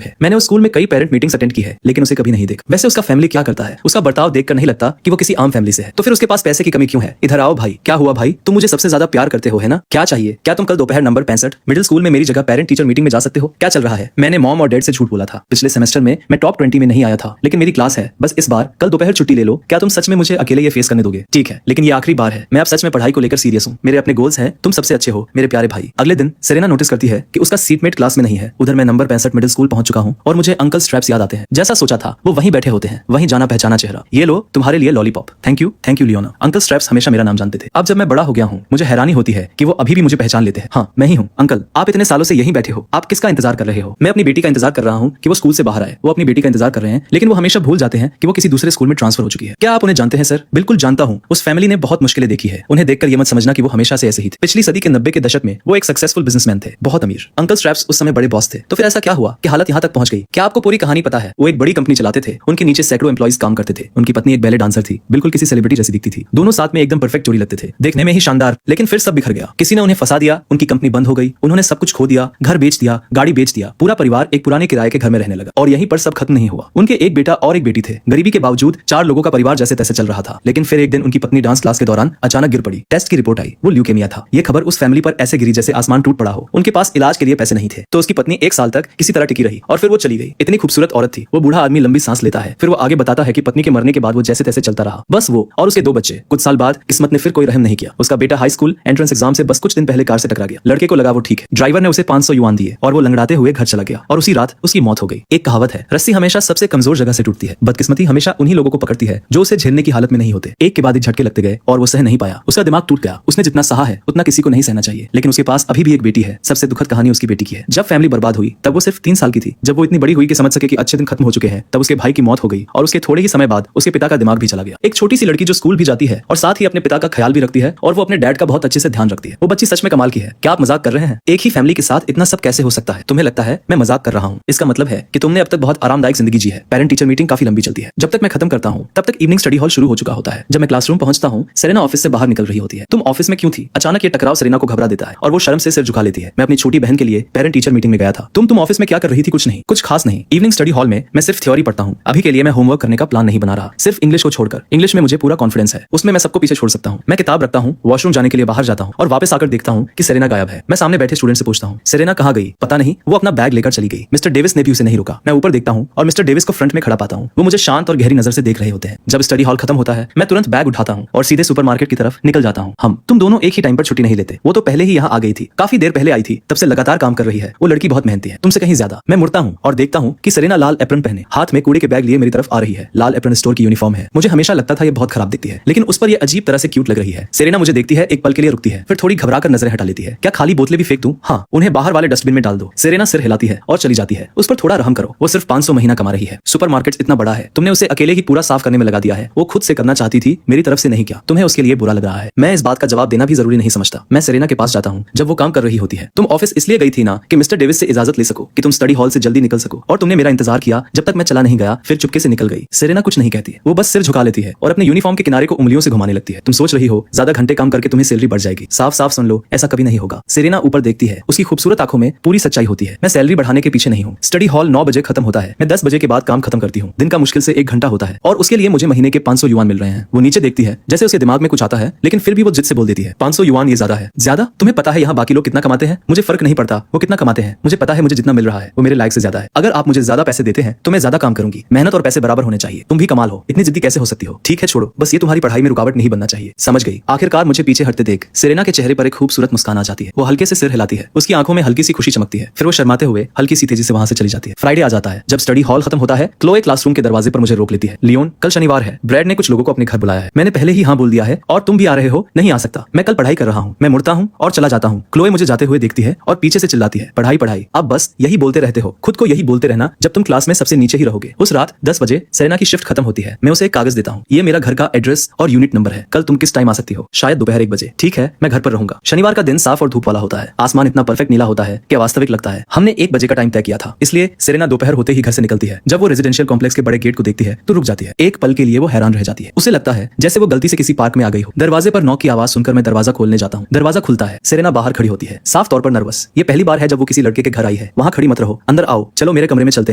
है। मैंने उस स्कूल में कई पेरेंट मीटिंग्स अटेंड की है, लेकिन उसे कभी नहीं देखा। वैसे उसका फैमिली क्या करता है? उसका बर्ताव देखकर नहीं लगता कि वो किसी आम फैमिली से है। तो फिर उसके पास पैसे की कमी क्यों है? इधर आओ भाई। क्या हुआ भाई? तुम मुझे सबसे ज्यादा प्यार करते हो, है ना? क्या चाहिए? क्या तुम कल दोपहर नंबर 65 मिडिल स्कूल में मेरी जगह पेरेंट टीचर मीटिंग में जा सकते हो? क्या चल रहा है? मैंने मॉम और डैड से झूठ बोला था। पिछले सेमेस्टर में मैं टॉप 20 में नहीं आया था, लेकिन मेरी क्लास है। बस इस बार कल दोपहर छुट्टी ले लो। क्या तुम सच में मुझे अकेले ये फेस करने दोगे? ठीक है, लेकिन ये आखिरी बार है। मैं अब सच में पढ़ाई को लेकर सीरियस हूँ। मेरे अपने गोल्स हैं। तुम सबसे अच्छे हो मेरे प्यारे भाई। अगले दिन सेरेना नोटिस करती है कि उसका सीटमेट क्लास में नहीं है। उधर मैं नंबर 65 मिडिल स्कूल पहुंच चुका हूँ और मुझे अंकल स्ट्रैप्स याद आते हैं। जैसा सोचा था वो वहीं बैठे होते हैं, वहीं जाना पहचाना चेहरा। ये लो तुम्हारे लिए lollipop. Thank you Leone. Uncle straps हमेशा मेरा नाम जानते थे। अब जब मैं बड़ा हो गया हूँ मुझे हैरानी होती है कि वो अभी भी मुझे पहचान लेते हैं। हाँ मैं ही हूँ। अंकल आप इतने सालों से यहीं बैठे हो, आप किसका इंतजार कर रहे हो? मैं अपनी बेटी का इंतजार कर रहा हूँ कि वो स्कूल से बाहर आए। वो अपनी बेटी का इंतजार कर रहे हैं, लेकिन वो हमेशा भूल जाते हैं कि वो किसी दूसरे स्कूल में ट्रांसफर हो चुकी है। क्या आप उन्हें जानते हैं सर? बिल्कुल जानता हूँ। उस फैमिली ने बहुत मुश्किलें देखी है। उन्हें देखकर ये मत समझना कि वो हमेशा से ऐसे ही थे। पिछली सदी के 90 के दशक में वो एक सक्सेसफुल बिजनेसमैन थे, बहुत अमीर। अंकल स्ट्रैप्स उस समय बड़े बॉस थे। तो फिर ऐसा क्या हुआ कि हालत यहाँ तक पहुंच गई? क्या आपको पूरी कहानी पता है? वो एक बड़ी कंपनी चलाते थे। उनके नीचे सैकड़ों एम्प्लॉइज काम करते थे। उनकी पत्नी एक बैले डांसर थी, बिल्कुल किसी सेलिब्रिटी जैसी दिखती थी। दोनों साथ में एकदम परफेक्ट जोड़ी लगते थे, देखने में ही शानदार। लेकिन फिर सब बिखर गया। किसी ने उन्हें फंसा दिया, उनकी कंपनी बंद हो गई। उन्होंने सब कुछ खो दिया, घर बेच दिया, गाड़ी बेच दिया। पूरा परिवार एक पुराने किराए के घर में रहने लगा। और यहीं पर सब खत्म नहीं हुआ। उनके एक बेटा और एक बेटी थे। गरीबी के बावजूद 4 लोगों का परिवार जैसे तैसे चल रहा था। लेकिन फिर एक दिन उनकी पत्नी डांस क्लास के दौरान अचानक गिर पड़ी। टेस्ट की रिपोर्ट आई, वो ल्यूकेमिया था। ये खबर उस फैमिली पर ऐसे गिरी जैसे आसमान टूट पड़ा हो। उनके पास इलाज के लिए पैसे नहीं थे, तो उसकी पत्नी 1 साल तक किसी तरह टिकी रही और फिर वो चली गई। इतनी खूबसूरत औरत थी। वो बूढ़ा आदमी लंबी सांस लेता है। फिर वो आगे बताता है कि पत्नी के मरने के बाद वो जैसे तैसे चलता रहा। बस वो और उसके 2 बच्चे। कुछ साल बाद किस्मत ने फिर कोई रहम नहीं किया। उसका बेटा हाई स्कूल एंट्रेंस एग्जाम से बस कुछ दिन पहले कार से टकरा गया। लड़के को लगा वो ठीक है। ड्राइवर ने उसे 500 युआन दिए और वो लंगड़ाते हुए घर चला गया और उसी रात उसकी मौत हो गई। एक कहावत है, रस्सी हमेशा सबसे कमजोर जगह से टूटती है। बदकिस्मती हमेशा उन्हीं लोगों को पकड़ती है जो उसे झेलने की हालत में नहीं होते। एक के बाद एक झटके लगते गए और वो सह नहीं पाया। उसका दिमाग टूट गया। उसने जितना सहा है उतना किसी को नहीं सहना चाहिए। लेकिन उसके पास अभी भी एक बेटी है। सबसे दुखद कहानी उसकी बेटी की है। जब फैमिली बर्बाद हुई तब वो सिर्फ 3 साल की थी। जब वो इतनी बड़ी हुई कि समझ सके कि अच्छे दिन खत्म हो चुके हैं, तब उसके भाई की मौत हो गई और उसके थोड़े ही समय बाद उसके पिता का दिमाग भी चला गया। एक छोटी सी लड़की जो स्कूल भी जाती है और साथ ही अपने पिता का ख्याल भी रखती है और वो अपने डैड का बहुत अच्छे से ध्यान रखती है। वो बच्ची सच में कमाल की है। क्या आप मजाक कर रहे हैं? एक ही फैमिली के साथ इतना सब कैसे हो सकता है? तुम्हें लगता है मैं मजाक कर रहा हूँ? इसका मतलब है कि तुमने अब तक बहुत आरामदायक जिंदगी जी है। पेरेंट टीचर मीटिंग काफी लंबी चलती है। जब तक मैं खत्म करता हूँ तब तक इवनिंग स्टडी हॉल शुरू हो चुका होता है। जब मैं क्लासरूम पहुंचता हूँ सेरेना ऑफिस से बाहर निकल रही होती है। तुम ऑफिस में क्यों थी? अचानक ये टकराव सेरेना को घबरा देता है और वो शर्म से सिर झुका लेती है। मैं अपनी छोटी बहन के लिए पेरेंट टीचर मीटिंग में गया था। तुम ऑफिस में क्या कर रही थी? कुछ नहीं, कुछ खास नहीं। इवनिंग स्टडी हॉल में मैं सिर्फ थ्योरी पढ़ता हूँ। अभी के लिए मैं होमवर्क करने का प्लान नहीं बना रहा, सिर्फ इंग्लिश को छोड़कर। इंग्लिश में मुझे पूरा कॉन्फिडेंस है, उसमें मैं सबको पीछे छोड़ सकता हूँ। मैं किताब रखता हूँ, वॉशरूम जाने के लिए बाहर जाता हूँ और वापस आकर देखता हूँ कि सेरेना गायब है। मैं सामने बैठे स्टूडेंट से पूछता हूँ, सेरेना कहाँ गई? पता नहीं, वो अपना बैग लेकर चली गई। मिस्टर डेविस ने भी उसे नहीं रोका। मैं ऊपर देखता हूँ और मिस्टर डेविस को फ्रंट में खड़ा पाता हूँ। वो मुझे शांत और गहरी नजर से देख रहे होते हैं। जब स्टडी हॉल खत्म होता है मैं तुरंत बैग उठाता हूँ और सीधे सुपरमार्केट की तरफ निकल जाता हूँ। तुम दोनों एक ही टाइम पर छुट्टी नहीं लेते। वो तो पहले ही यहाँ आ गई थी, काफी देर पहले आई थी, तब से लगातार काम कर रही है। वो लड़की बहुत मेहनती है, तुमसे कहीं ज्यादा। मैं मुड़ता हूँ और देखता हूँ कि सेरेना लाल एप्रन पहने हाथ में कूड़े के बैग लिए मेरी तरफ आ रही है। लाल एप्रन स्टोर की यूनिफॉर्म है। मुझे हमेशा लगता था ये बहुत खराब दिखती है, लेकिन उस पर ये अजीब तरह से क्यूट लग रही है। सेरेना मुझे देखती है, एक पल के लिए रुकती है, फिर थोड़ी घबरा कर नजरें हटा लेती है। क्या खाली बोतलें भी फेंक दूं? हाँ, उन्हें बाहर वाले डस्टबिन में डाल दो। सेरेना सिर हिलाती है और चली जाती है। उस पर थोड़ा रहम करो, वो सिर्फ 500 महीना कमा रही है। सुपरमार्केट इतना बड़ा है, तुमने उसे अकेले ही पूरा साफ करने में लगा दिया है। वो खुद से करना चाहती थी, मेरी तरफ से नहीं किया। तुम्हें उसके लिए बुरा लग रहा है। मैं इस बात का जवाब देना भी जरूरी नहीं समझता। मैं सेरेना के पास जाता हूँ जब वो काम कर रही होती है। तुम ऑफिस इसलिए गई थी ना कि मिस्टर डेविस से इजाजत ले सको कि तुम स्टडी हॉल से जल्दी निकल सको, और तुमने मेरा इंतजार किया जब तक मैं चला नहीं गया, फिर चुपके से निकल गई। सेरेना कुछ नहीं कहती है, वो बस सिर झुका लेती है और अपने यूनिफॉर्म के किनारे को उंगलियों से घुमाने लगती है। तुम सोच रही हो ज्यादा घंटे काम करके तुम्हें सैलरी बढ़ जाएगी। साफ साफ सुन लो, ऐसा कभी नहीं होगा। सेरेना ऊपर देखती है, उसकी खूबसूरत आंखों में पूरी सच्चाई होती है। मैं सैलरी बढ़ाने के पीछे नहीं हूँ। स्टडी हॉल 9 बजे खत्म होता है। मैं 10 बजे के बाद काम खत्म करती हूँ। दिन का मुश्किल से 1 घंटा होता है और उसके लिए मुझे महीने के 500 युआन मिल रहे हैं। वो नीचे देखती है, जैसे उसके दिमाग में कुछ आता है, लेकिन फिर भी वो जिद से बोल देती है, 500 युआन ये ज्यादा है। ज्यादा? तुम्हें पता है यहाँ बाकी लोग कितना कमाते हैं? मुझे फर्क नहीं पड़ता वो कितना कमाते हैं। मुझे पता है मुझे जितना मिल रहा है वो मेरे लायक से ज्यादा है। अगर आप मुझे ज्यादा पैसे देते हैं तो मैं ज्यादा काम करूंगी। मेहनत और पैसे बराबर होने चाहिए। तुम भी कमाल हो, इतनी जिद्दी कैसे हो सकती हो? ठीक है छोड़ो, बस ये तुम्हारी पढ़ाई में रुकावट नहीं बनना चाहिए। समझ गई। आखिरकार मुझे पीछे हटते देख सेरेना के चेहरे पर एक खूबसूरत मुस्कान आ जाती है। वो हल्के से सिर हिलाती है, उसकी आंखों में हल्की सी खुशी चमकती है, फिर वो शर्माते हुए हल्की सी तेजी से वहां से चली जाती है। फ्राइडे आ जाता है। जब स्टडी हॉल खत्म होता है, क्लोए क्लासरूम के दरवाजे पर मुझे रोक लेती है। लियोन, कल शनिवार है, ब्रैड ने कुछ लोगों को अपने घर बुलाया है। मैंने पहले ही हाँ बोल दिया है और तुम भी आ रहे हो? नहीं आ सकता, मैं कल पढ़ाई कर रहा हूँ। मैं मुड़ता हूँ और चला जाता हूँ। क्लोए मुझे जाते हुए देखती है और पीछे से चिल्लाती है, पढ़ाई पढ़ाई, आप बस यही बोलते रहते हो। खुद को यही बोलते रहना जब तुम क्लास में सबसे नीचे ही रहोगे। उस रात 10 बजे सेरेना की शिफ्ट खत्म होती है। मैं उसे एक कागज देता हूँ, ये मेरा घर का एड्रेस और यूनिट नंबर है। कल तुम किस टाइम आ सकती हो? शायद दोपहर 1 बजे। ठीक है, मैं घर पर रहूंगा। शनिवार का दिन साफ और धूप वाला होता है। आसमान इतना परफेक्ट नीला होता है कि वास्तविक लगता है। हमने 1 बजे का टाइम तय किया था, इसलिए सेरेना दोपहर होते ही घर से निकलती है। जब वो रेजिडेंशियल कॉम्प्लेक्स के बड़े गेट को देखती है तो रुक जाती है। एक पल के लिए वो हैरान रह जाती है। उसे लगता है जैसे वो गलती से किसी पार्क में आ गई हो। दरवाजे पर नॉक की आवाज सुनकर मैं दरवाजा खोलने जाता हूँ। दरवाजा खुलता है। सेरेना बाहर खड़ी होती है, साफ तौर पर नर्वस। ये पहली बार है जब वो किसी लड़के के घर आई है। वहाँ खड़ी मत रहो, अंदर आओ, चलो मेरे कमरे में चलते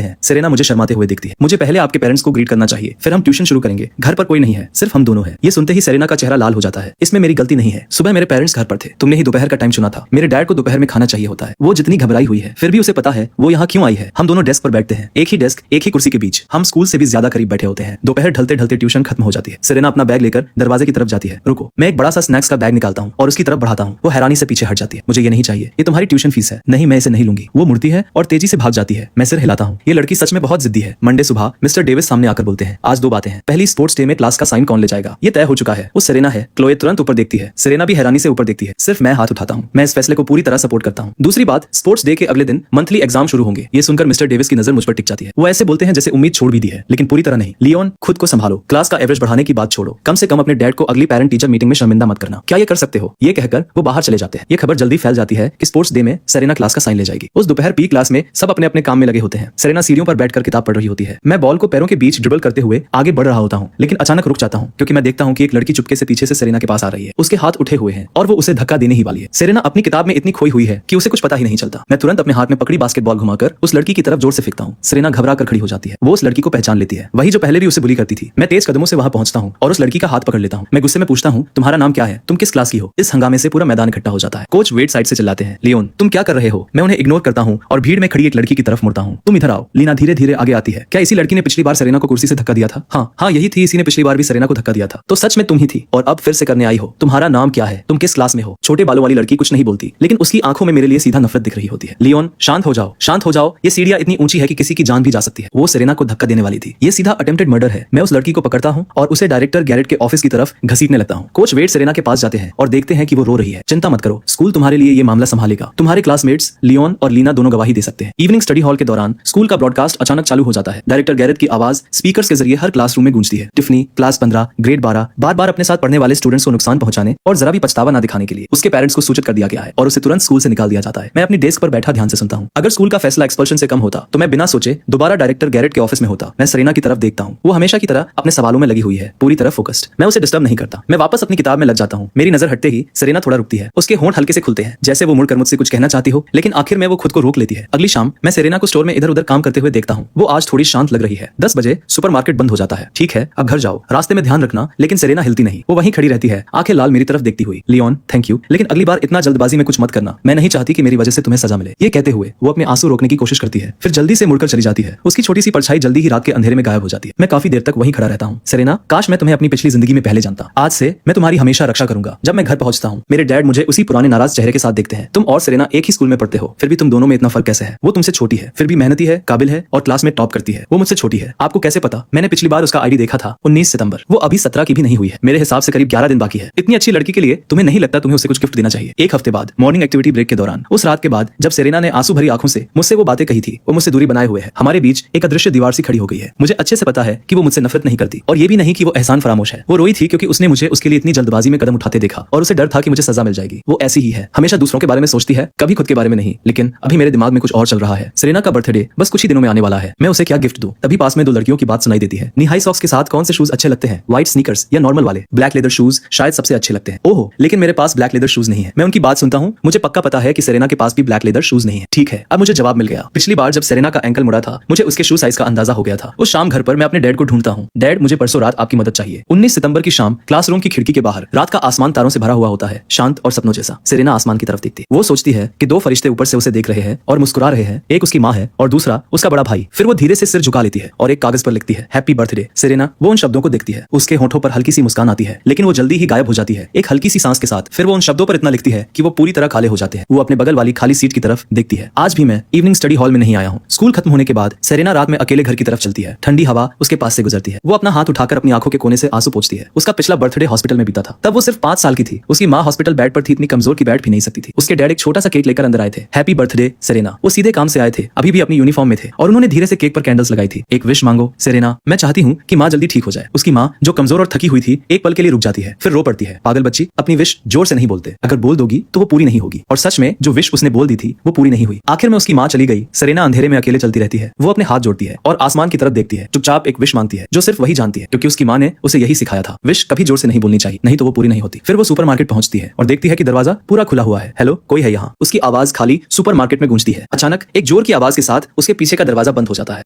हैं। सेरेना मुझे शर्माते हुए दिखती है। मुझे पहले आपके पेरेंट्स को ग्रीट करना चाहिए, फिर हम ट्यूशन शुरू करेंगे। घर पर कोई नहीं है, सिर्फ हम दोनों हैं। ये सुनते ही सेरेना का चेहरा लाल हो जाता है। इसमें मेरी गलती नहीं है। सुबह मेरे पेरेंट्स घर पर थे, तुमने ही दोपहर का टाइम चुना था। मेरे डैड को दोपहर में खाना चाहिए होता है। वो जितनी घबराई हुई है, फिर भी उसे पता है वो यहाँ क्यों आई है। हम दोनों डेस्क पर बैठते हैं, एक ही डेस्क, एक ही कुर्सी के बीच। हम स्कूल से भी ज्यादा करीब बैठे होते हैं। दोपहर ढलते ढलते ट्यूशन खत्म हो जाती है। सेरेना अपना बैग लेकर दरवाजे की तरफ जाती है। रुको, मैं एक बड़ा सा स्नैक्स का बैग निकालता हूँ और उसकी तरफ बढ़ाता हूँ। वो हैरानी से पीछे हट जाती है। मुझे ये नहीं चाहिए, ये तुम्हारी ट्यूशन फीस है। नहीं, मैं इसे नहीं लूंगी। वो मुड़ती है और तेजी से भाग जाती है। मैं सिर हिलाता हूँ। ये लड़की सच में बहुत जिद्दी है। मंडे सुबह मिस्टर डेविस सामने आकर बोलते हैं, आज दो बातें हैं। पहली, स्पोर्ट्स डे में क्लास का साइन कौन ले जाएगा, ये तय हो चुका है। वो सेरेना है। क्लोए तुरंत ऊपर देखती है। सेरेना भी हैरानी से ऊपर देखती है। सिर्फ मैं हाथ उठाता हूँ। मैं इस फैसले को पूरी तरह सपोर्ट करता हूँ। दूसरी बात, स्पोर्ट्स डे के अगले दिन मंथली एग्जाम शुरू होंगे। ये सुनकर मिस्टर डेविस की नजर मुझ पर टिक जाती है। वो ऐसे बोलते हैं जैसे उम्मीद छोड़ भी दी है, लेकिन पूरी तरह नहीं। लियोन, खुद को संभालो। क्लास का एवरेज बढ़ाने की बात छोड़ो। कम से कम अपने डैड को अगली पेरेंट टीचर मीटिंग में शर्मिंदा मत करना। क्या ये कर सकते हो? ये कहकर वो बाहर चले जाते हैं। ये खबर जल्दी फैल जाती है कि स्पोर्ट्स डे में सेरेना क्लास का साइन ले जाएगी। उस दोपहर पी क्लास में सब अपने अपने काम में लगे होते हैं। सेरेना सीढ़ियों पर बैठकर किताब पढ़ रही होती है। मैं बॉल को पैरों के बीच ड्रिबल करते हुए आगे बढ़ रहा होता हूँ, लेकिन अचानक रुक जाता हूँ क्योंकि मैं देखता हूँ कि एक लड़की चुपके से पीछे से सेरेना के पास आ रही है। उसके हाथ उठे हुए हैं और वो उसे धक्का देने ही वाली है। सेरेना अपनी किताब में इतनी खोई हुई है कि उसे कुछ पता ही नहीं चलता। मैं तुरंत अपने हाथ में पकड़ी बास्केटबॉल घुमाकर उस लड़की की तरफ जोर से फेंकता हूँ। सेरेना घबरा कर खड़ी हो जाती है। वो उस लड़की को पहचान लेती है, वही जो पहले भी उसे बुली करती थी। मैं तेज कदमों से वहां पहुंचता हूँ और उस लड़की का हाथ पकड़ लेता हूँ। मैं गुस्से में पूछता हूँ, तुम्हारा नाम क्या है? तुम किस क्लास की हो? इस हंगामे से पूरा मैदान इकट्ठा हो जाता है। कोच वेट साइड से चिल्लाते हैं, लियोन तुम क्या कर रहे हो? मैं उन्हें इग्नोर करता हूँ और भीड़ में खड़ी एक लड़की की तरफ मुड़ता हूँ। तुम इधर आओ। लीना धीरे धीरे आगे आती है। क्या इसी लड़की ने पिछली बार सेरेना को कुर्सी से धक्का दिया था? हाँ, यही थी। इसी ने पिछली बार भी सेरेना को धक्का दिया था। तो सच में तुम ही थी और अब फिर से करने आई हो। तुम्हारा नाम क्या है? तुम किस क्लास में हो? छोटे बालों वाली लड़की कुछ नहीं बोलती, लेकिन उसकी आंखों में मेरे लिए सीधा नफरत दिख रही होती है। लियोन शांत हो जाओ, शांत हो जाओ। ये सीढ़ियां इतनी ऊंची है कि किसी की जान भी जा सकती है। वो सेरेना को धक्का देने वाली थी। ये सीधा अटेम्प्टेड मर्डर है। मैं उस लड़की को पकड़ता हूँ और उसे डायरेक्टर गैरेट के ऑफिस की तरफ घसीटने लगता हूँ। कोच वेट सेरेना के पास जाते हैं और देखते हैं कि वो रो रही है। चिंता मत करो, स्कूल तुम्हारे लिए ये मामला संभालेगा। तुम्हारे क्लासमेट्स लियोन और लीना दोनों गवाही दे सकते हैं। इवनिंग स्टडी हॉल के दौरान स्कूल का ब्रॉडकास्ट अचानक चालू हो जाता है। डायरेक्टर गैरेट की आवाज स्पीकर्स के जरिए हर क्लासरूम में गूंजती है। टिफनी, क्लास 15, ग्रेड 12, बार-बार अपने साथ पढ़ने वाले स्टूडेंट्स को नुकसान पहुंचाने और जरा भी पछतावा न दिखाने के लिए उसके पेरेंट्स को सूचित कर दिया गया है और उसे तुरंत स्कूल से निकाल दिया जाता है। मैं अपनी डेस्क पर बैठा ध्यान से सुनता हूँ। अगर स्कूल का फैसला एक्सपल्शन से कम होता तो मैं बिना सोचे दोबारा डायरेक्टर गैरेट के ऑफिस में होता। मैं सेरेना की तरफ देखता हूँ। वो हमेशा की तरह अपने सवालों में लगी हुई है, पूरी तरह फोकस्ड। मैं उसे डिस्टर्ब नहीं करता। मैं वापस अपनी किताब में लग जाता हूँ। मेरी नजर हटते ही सेरेना थोड़ा रुकती है। उसके होंठ हल्के से खुलते हैं, जैसे वो मुड़कर मुझसे कुछ कहना चाहती हो, लेकिन आखिर में वो खुद को रोक लेती है। अगली शाम मैं सेरेना को स्टोर में इधर उधर काम करते हुए देखता हूँ। वो आज थोड़ी शांत लग रही है। 10 बजे सुपरमार्केट बंद हो जाता है। ठीक है, अब घर जाओ, रास्ते में ध्यान रखना। लेकिन सेरेना हिलती नहीं। वो वहीं खड़ी रहती है, आंखें लाल, मेरी तरफ देखती हुई। लियोन थैंक यू, लेकिन अगली बार इतना जल्दबाजी में कुछ मत करना। मैं नहीं चाहती कि मेरी वजह से तुम्हें सजा मिले। ये कहते हुए वो अपने आंसू रोकने की कोशिश करती है, फिर जल्दी से मुड़कर चली जाती है। उसकी छोटी सी परछाई जल्दी ही रात के अंधेरे में गायब हो जाती है। मैं काफी देर तक वहीं खड़ा रहता हूँ। सेरेना, काश मैं तुम्हें अपनी पिछली जिंदगी में पहले जानता। आज से मैं तुम्हारी हमेशा रक्षा करूंगा। जब मैं घर पहुंचता हूँ, मेरे डैड मुझे उसी पुराने नाराज चेहरे के साथ देखते हैं। तुम और सेरेना एक ही स्कूल में पढ़ते हो, फिर भी तुम दोनों में इतना फर्क कैसे है? वो तुमसे छोटी है, फिर भी मेहनती है, काबिल है और क्लास में टॉप करती है। वो मुझसे छोटी है। आपको कैसे पता? मैंने पिछली बार उसका आईडी देखा था, 19 सितंबर। वो अभी 17 की भी नहीं हुई है। मेरे हिसाब से करीब 11 दिन बाकी है। इतनी अच्छी लड़की के लिए तुम्हें नहीं लगता तुम्हें उसे कुछ गिफ्ट देना चाहिए? एक हफ्ते बाद मॉर्निंग एक्टिविटी ब्रेक के दौरान, उस रात के बाद जब सेरेना ने आंसू भरी आंखों से मुझसे वो बातें कही थी, वो मुझसे दूरी बनाए हुए है। हमारे बीच एक अदृश्य दीवार सी खड़ी हो गई है। मुझे अच्छे से पता है कि वो मुझसे नफरत नहीं करती और ये भी नहीं कि वो एहसान फरामोश है। वो रोई थी क्योंकि उसने मुझे उसके लिए इतनी जल्दबाजी में कदम उठाते देखा और उसे डर था कि मुझे सजा मिल जाएगी। वो ऐसी ही है, हमेशा दूसरों के बारे में सोचती है, कभी खुद के बारे में नहीं। लेकिन अभी मेरे दिमाग में कुछ और चल रहा है। सेरेना का बर्थडे बस कुछ ही दिनों में आने वाला है। मैं उसे क्या गिफ्ट दूं? तभी पास में दो लड़कियों की बात सुनाई देती है। नी हाई सॉक्स के साथ कौन से शूज अच्छे लगते हैं? व्हाइट स्नीकर्स या नॉर्मल वाले? ब्लैक लेदर शूज शायद सबसे अच्छे लगते हैं। ओहो, लेकिन मेरे पास ब्लैक लेदर शूज नहीं है। मैं उनकी बात सुनता हूँ। मुझे पक्का पता है कि सेरेना के पास भी ब्लैक लेदर शूज नहीं है। ठीक है, अब मुझे जवाब मिल गया। पिछली बार जब सेरेना का एंकल मुड़ा था, मुझे उसके शू साइज का अंदाजा हो गया था। उस शाम घर पर मैं अपने डैड को ढूंढता हूँ। डैड, मुझे परसों रात आपकी मदद चाहिए। 19 सितंबर की शाम क्लासरूम की खिड़की के बाहर रात का आसमान तारों से भरा हुआ होता है, शांत और सपनों जैसा। सेरेना आसमान की तरफ देखती। वो सोचती है कि दो फरिश्ते ऊपर से उसे देख रहे हैं और मुस्कुरा रहे हैं। एक उसकी माँ है और दूसरा उसका बड़ा भाई। फिर वो धीरे से सिर झुका लेती है और एक कागज पर लिखती है, हैप्पी बर्थडे। सेरेना वो उन शब्दों को देखती है। उसके होठों पर हल्की सी मुस्कान आती है, लेकिन वो जल्दी ही गायब हो जाती है एक हल्की सी सांस के साथ। फिर वो उन शब्दों पर इतना लिखती है कि वो पूरी तरह काले हो जाते हैं। वो अपने बगल वाली खाली सीट की तरफ देखती है। आज भी मैं इवनिंग स्टडी हॉल में नहीं आया हूँ। स्कूल खत्म होने के बाद सेरेना रात में अकेले घर की तरफ चलती है। ठंडी हवा उसके पास से गुजरती है। वो अपना हाथ उठाकर अपनी आंखों के कोने से आंसू पोंछती है। उसका पिछला बर्थडे हॉस्पिटल में बीता था। तब वो सिर्फ 5 साल की थी। उसकी माँ हॉस्पिटल बेड पर थी, इतनी कमजोर की बैठ भी नहीं सकती थी। उसके डैड एक छोटा सा केक लेकर अंदर आए थे। Happy birthday Serena. वो सीधे काम से आए थे, अभी भी अपनी यूनिफॉर्म में थे और उन्होंने धीरे से केक पर कैंडल्स लगाई थी। एक विश मांगो सेरेना, मैं चाहती हूँ कि माँ जल्दी ठीक हो जाए। उसकी माँ जो कमजोर और थकी हुई थी, एक पल के लिए रुक जाती है, फिर रो पड़ती है। पागल बच्ची, अपनी विश जोर से नहीं बोलते। अगर बोल दोगी तो वो पूरी नहीं होगी। और सच में जो विश उसने बोल दी थी वो पूरी नहीं हुई। आखिर में उसकी माँ चली गई। सेरेना अंधेरे में अकेले चलती रहती है। वो अपने हाथ जोड़ती है और आसमान की तरफ देखती है। चुपचाप एक विश मांगती है जो सिर्फ वही जानती है, क्योंकि उसकी माँ ने उसे यही सिखाया था। विश कभी जोर से नहीं बोलनी चाहिए, नहीं तो वो पूरी नहीं होती। फिर वो सुपरमार्केट पहुंचती है और देखती है कि दरवाजा पूरा खुला हुआ है। हेलो, कोई है यहाँ? उसकी आवाज खाली सुपरमार्केट में गूंजती है। अचानक एक जोर की आवाज के साथ उसके पीछे का दरवाजा बंद हो जाता है।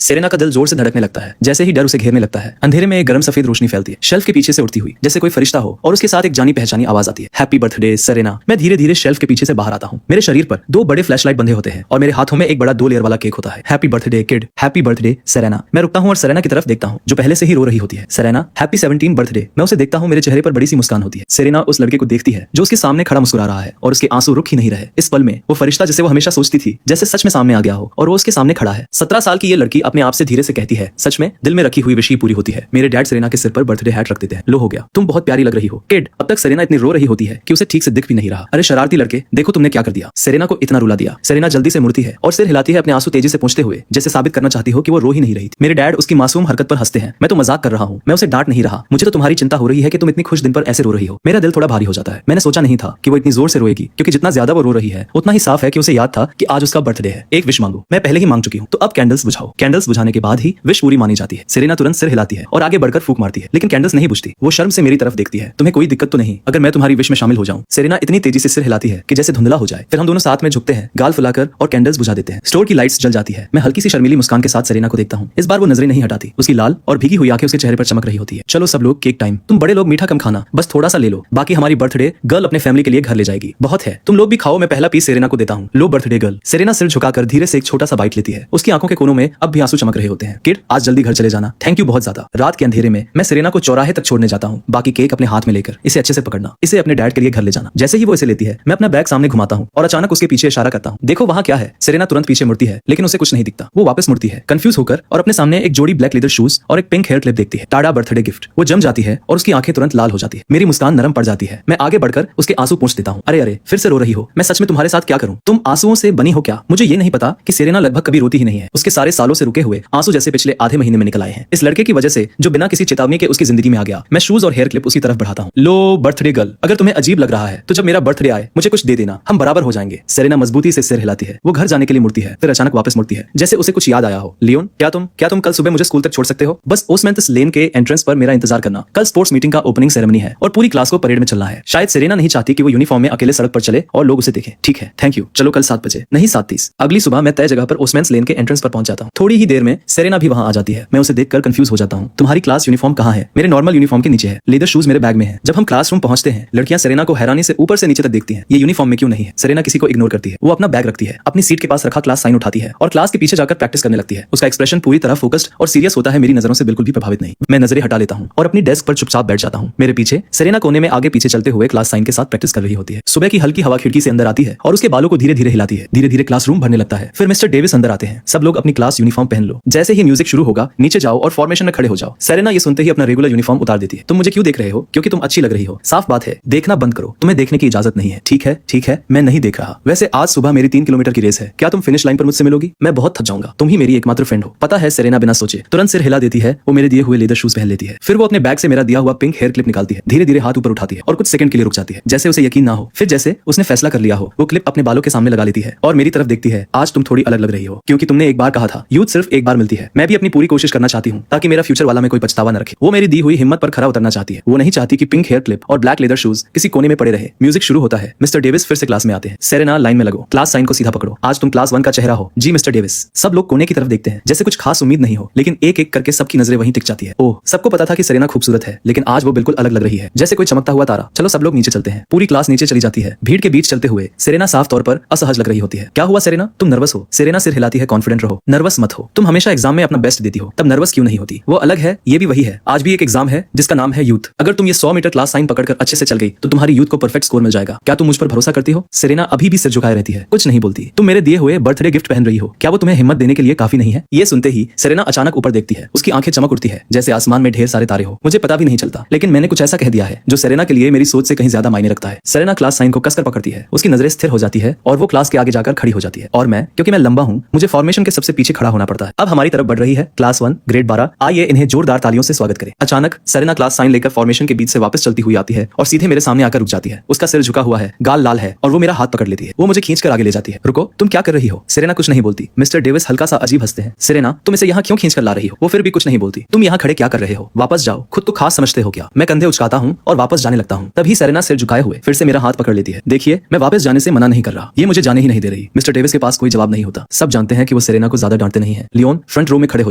सेरेना का दिल जोर से धड़कने लगता है। जैसे ही डर उसे घेरने लगता है, अंधेरे में एक गर्म सफेद रोशनी फैलती है, शेल्फ के पीछे से उड़ती हुई, जैसे कोई फरिश्ता हो, और उसके साथ एक जानी पहचानी आवाज आती है, हैप्पी बर्थडे सेरेना। मैं धीरे धीरे शेल्फ के पीछे से बाहर आता हूँ। मेरे शरीर पर 2 बड़े फ्लैशलाइट बंधे होते हैं और मेरे हाथों में एक बड़ा 2 लेयर वाला केक होता है। Happy birthday kid, happy birthday Serena. मैं रुकता हूँ और सेरेना की तरफ देखता हूँ, जो पहले से ही रो रही होती है। Serena, happy 17 birthday. मैं उसे देखता हूँ, मेरे चेहरे पर बड़ी सी मुस्कान होती है। सेरेना उस लड़के को देखती है जो उसके सामने खड़ा मुस्कुरा रहा है, और उसके आंसू रुक ही नहीं रहे। इस पल में वो फरिश्ता जिसे वो हमेशा सोचती थी, जैसे सच में सामने आ गया हो, और वो उसके सामने खड़ा है। 17 साल की ये लड़की अपने आप से धीरे से कहती है, सच में दिल में रखी हुई विश पूरी होती है। मेरे डैड सेरेना के सिर पर बर्थडे हैट रख देते हैं। लो हो गया, तुम बहुत प्यारी लग रही हो किड। अब तक सेरेना इतनी रो रही होती है कि उसे ठीक से दिख भी नहीं रहा। अरे शरारती लड़के, देखो तुमने क्या कर दिया। सेरेना को इतना रुला दिया। सेरेना जल्दी से मुड़ती है और सिर हिलाती है, अपने आंसू तेजी से पोंछते हुए, जैसे साबित करना चाहती हो कि वो रो ही नहीं रही थी। मेरे डैड उसकी मासूम हरकत पर हंसते हैं। मैं तो मजाक कर रहा हूँ, मैं उसे डांट नहीं रहा। मुझे तो तुम्हारी चिंता हो रही है कि तुम इतनी खुश दिन पर ऐसे रो रही हो। मेरा दिल थोड़ा भारी हो जाता है। मैंने सोचा नहीं था कि वो इतनी जोर से रोएगी, क्योंकि जितना ज्यादा वो रो रही है उतना ही साफ है कि उसे याद था कि आज उसका बर्थडे है। एक विश मांगो, मैं पहले ही मांग चुकी हूँ, तो अब कैंडल्स बुझाओ। कैंडल्स बुझाने के बाद ही विश पूरी मानी जाती है। सेरेना तुरंत सिर हिलाती है और आगे बढ़कर फूंक मारती है, लेकिन कैंडल्स नहीं बुझती। वो शर्म से मेरी तरफ देखती है। तुम्हें कोई दिक्कत तो नहीं अगर मैं तुम्हारी विश में शामिल हो जाऊं? सेरेना इतनी तेजी से सिर हिलाती है कि जैसे धुंधला हो जाए। फिर हम दोनों साथ में झुकते हैं, गाल फुलाकर, और कैंडल्स बुझा देते हैं। स्टोर की लाइट्स जल जाती है। मैं हल्की सी शर्मीली मुस्कान के साथ सेरेना को देखता हूँ। इस बार वो नजरें नहीं हटाती। उसकी लाल और भीगी हुई आंखें उसके चेहरे पर चमक रही होती है। चलो सब लोग, केक टाइम। तुम बड़े लोग मीठा कम खाना, बस थोड़ा सा ले लो, बाकी हमारी बर्थडे गर्ल अपने फैमिली के लिए घर ले जाएगी। बहुत है, तुम लोग भी खाओ। मैं पहला पीस सेरेना को देता हूँ। लो बर्थडे गर्ल। सेरेना सिर झुकाकर धीरे से एक छोटा सा बाइट लेती है। उसकी आंखों के कोनों में अब भी आंसू चमक रहे होते हैं। किड, आज जल्दी घर चले जाना। थैंक यू बहुत ज्यादा। रात के अंधेरे में मैं सेरेना को चौराहे तक छोड़ने जाता हूँ। बाकी केक अपने हाथ में लेकर इसे अच्छे से पकड़ना, इसे अपने डैड के लिए घर ले जाना। जैसे ही वो इसे लेती है, मैं अपना बैग सामने घुमाता हूँ और अचानक उसके पीछे इशारा करता हूँ। देखो वहाँ क्या है। सेरेना तुरंत पीछे मुड़ती है, लेकिन उसे कुछ नहीं दिखता। वो वापस मुड़ती है कंफ्यूज होकर, और अपने सामने एक जोड़ी ब्लैक लेदर शूज और एक पिंक हेयर क्लिप देखती है। Tada birthday gift. वो जम जाती है और उसकी आंखें तुरंत लाल हो जाती है। मेरी मुस्कान नरम पड़ जाती है। मैं आगे बढ़कर उसके आंसू पोंछ देता हूँ। अरे अरे, फिर से रो रही हो। मैं सच में तुम्हारे साथ क्या करूँ? तुम आंसुओं से बनी हो क्या? मुझे ये नहीं पता कि सेरेना लगभग कभी रोती ही नहीं है। उसके सारे सालों से रुके हुए आंसू जैसे पिछले आधे महीने में निकल आए हैं, इस लड़के की वजह से, जो बिना किसी चेतावनी के उसकी जिंदगी में आ गया। मैं शूज और हेयर क्लिप उसकी तरफ बढ़ाता हूँ। लो बर्थडे गर्ल, अगर तुम्हें अजीब लग रहा है तो जब मेरा बर्थडे आए मुझे कुछ दे देना, हम बराबर हो जाएंगे। सेरेना मजबूती से सिर हिलाती है। वो घर जाने के लिए मुड़ती है, फिर अचानक वापस मुड़ती है, जैसे उसे कुछ याद आया हो। लियोन, क्या तुम कल सुबह मुझे स्कूल तक छोड़ सकते हो? बस ओस्मेंथस लेन के एंट्रेंस पर मेरा इंतजार करना। कल स्पोर्ट्स मीटिंग का ओपनिंग सेरेमनी है और पूरी क्लास को परेड में चलना है। शायद सेरेना नहीं चाहती कि वो यूनिफॉर्म में अकेले सड़क पर चले और लोग उसे देखें। ठीक है, थैंक यू। चलो कल 7 बजे, नहीं 7:30। अगली सुबह मैं तय जगह पर ओस्मेंस लेन के एंट्रेंस पर पहुंच जाता हूँ। थोड़ी ही देर में सेरेना भी वहां आ जाती है। मैं उसे देखकर कंफ्यूज हो जाता हूँ। तुम्हारी क्लास यूनिफॉर्म कहाँ है? मेरे नॉर्मल यूनिफॉर्म के नीचे है। लेदर शूज मेरे बैग में है। जब हम क्लासरूम पहुंचते हैं, लड़कियां सेरेना को हैरानी से ऊपर से नीचे तक देखती हैं। ये यूनिफॉर्म में क्यों नहीं है? सेरेना किसी को इग्नोर करती है। वो अपना बैग रखती है, अपनी सीट के पास रखा क्लास साइन उठाती है और क्लास के पीछे जाकर प्रैक्टिस करने लगती है। उसका एक्सप्रेशन पूरी तरह फोकस्ड और सीरियस होता है, मेरी नजरों से बिल्कुल भी प्रभावित नहीं। मैं नजरें हटा लेता हूँ और अपनी डेस्क पर चुपचाप बैठ जाता हूँ। मेरे पीछे सेरेना कोने में आगे पीछे चलते हुए क्लास साइन के साथ प्रैक्टिस कर रही होती है। सुबह की हल्की हवा खिड़की से अंदर आती है और उसके बालों को धीरे धीरे हिलाती है। धीरे धीरे क्लासरूम भरने लगता है। फिर मिस्टर डेविस अंदर आते हैं। सब लोग अपनी क्लास यूनिफॉर्म पहन लो। जैसे ही म्यूजिक शुरू होगा, नीचे जाओ और फॉर्मेशन में खड़े हो जाओ। सेरेना ये सुनते ही अपना रेगुलर यूनिफॉर्म उतार देती है। तुम मुझे क्यों देख रहे हो? क्योंकि तुम अच्छी लग रही हो। साफ बात है, देखना बंद करो। तुम्हें देखने की इजाजत नहीं है। ठीक है, मैं नहीं देख रहा। वैसे आज सुबह मेरी 3 किलोमीटर की रेस है। क्या तुम फिनिश लाइन पर मुझसे मिलोगी? मैं बहुत थक जाऊंगा। तुम ही मेरी एकमात्र फ्रेंड हो। पता है। सेरेना बिना सोचे तुरंत सिर हिला देती है। वो मेरे दिए हुए लेदर शूज पहन लेती है। फिर वो अपने बैग से मेरा दिया हुआ पिंक हेयर क्लिप निकालती है। धीरे धीरे हाथ ऊपर उठाती है और कुछ सेकंड के लिए रुक जाती है, जैसे उसे यकीन ना हो। फिर जैसे उसने फैसला कर लिया हो, वो क्लिप अपने बालों के सामने लगा लेती है और मेरी तरफ देखती है। आज तुम थोड़ी अलग लग रही हो, क्योंकि तुमने एक बार कहा था यूथ सिर्फ एक बार मिलती है। मैं भी अपनी पूरी कोशिश करना चाहती हूँ ताकि मेरा फ्यूचर वाला में कोई पछतावा न रखे। वो मेरी दी हुई हिम्मत पर खरा उतरना चाहती है। वो नहीं चाहती कि पिंक हेयर क्लिप और ब्लैक लेदर शूज किसी कोने में पड़े रहे। म्यूजिक शुरू होता है। मिस्टर डेविस फिर से क्लास में आते हैं। सेरेना, लाइन में लगो। क्लास साइन को सीधा पकड़ो। आज तुम क्लास 1 का चेहरा हो। जी मिस्टर डेविस। सब लोग कोने की तरफ देखते हैं, जैसे कुछ खास उम्मीद नहीं हो, लेकिन एक एक करके सबकी नजरें वहीं टिक जाती है। ओह, सबको पता था कि सेरेना खूबसूरत है, लेकिन आज वो बिल्कुल अलग लग रही है, जैसे कोई चमकता हुआ तारा। चलो सब लोग नीचे चलते हैं। पूरी क्लास नीचे चली जाती है। भीड़ के बीच चलते हुए सेरेना साफ तौर पर असहज लग रही होती है। क्या हुआ सेरेना? तुम नर्वस हो? सेरेना सिर हिलाती है। कॉन्फिडेंट रहो, नर्वस मत हो। तुम हमेशा एग्जाम में अपना बेस्ट देती हो, तब नर्वस क्यों नहीं होती? वो अलग है, ये भी वही है। आज भी एक एग्जाम है जिसका नाम है यूथ। अगर तुम ये 100 मीटर क्लास साइन पकड़कर अच्छे से चल गई तो तुम्हारी यूथ को परफेक्ट स्कोर मिल जाएगा। क्या तुम मुझ पर भरोसा करती हो? सेरेना अभी भी सिर झुकाए रहती है, कुछ नहीं बोलती। तुम मेरे दिए हुए बर्थडे गिफ्ट पहन रही हो, क्या वो तुम्हें हिम्मत देने के लिए काफी नहीं है? ये सुनते ही सेरेना अचानक ऊपर देखती है। उसकी आंखें चमक उठती है, जैसे आसमान में ढेर सारे तारे हो। मुझे पता भी नहीं चलता, लेकिन मैंने कुछ ऐसा कह दिया है जो सेरेना के लिए मेरी सोच से कहीं ज्यादा मायने रखता है। सेरेना क्लास साइन को कसकर पकड़ती है। उसकी नजरें स्थिर हो जाती है और वो क्लास के आगे जाकर खड़ी हो जाती है। और मैं, क्योंकि मैं लंबा हूँ, मुझे फॉर्मेशन के सबसे पीछे खड़ा होना पड़ता है। अब हमारी तरफ बढ़ रही है क्लास 1 ग्रेड 12। आइए इन्हें जोरदार तालियों से स्वागत करें। अचानक सेरेना क्लास साइन लेकर फॉर्मेशन के बीच से वापस चलती हुई आती है और सीधे मेरे सामने आकर रुक जाती है। उसका सिर झुका हुआ है, गाल लाल है और वो मेरा हाथ पकड़ लेती है। वो मुझे खींचकर आगे ले जाती है। रुको, तुम क्या कर रही हो? सेरेना कुछ नहीं बोलती। मिस्टर डेविस हल्का सा अजीब हंसते हैं। सेरेना, तुम इसे यहाँ क्यों खींचकर ला रही हो? वो फिर भी कुछ नहीं बोलती। तुम यहाँ खड़े क्या कर रहे हो? वापस जाओ, खुद को खास समझते हो क्या? मैं कंधे उचकाता हूँ और वापस जाने लगता हूँ। तभी सेरेना सिर झुकाए हुए फिर से मेरा हाथ पकड़ पकड़ लेती है। देखिए, मैं वापस जाने से मना नहीं कर रहा, ये मुझे जाने ही नहीं दे रही। मिस्टर डेविस के पास कोई जवाब नहीं होता। सब जानते हैं कि वो सेरेना को ज्यादा डांटते नहीं है। लियोन, फ्रंट रो में खड़े हो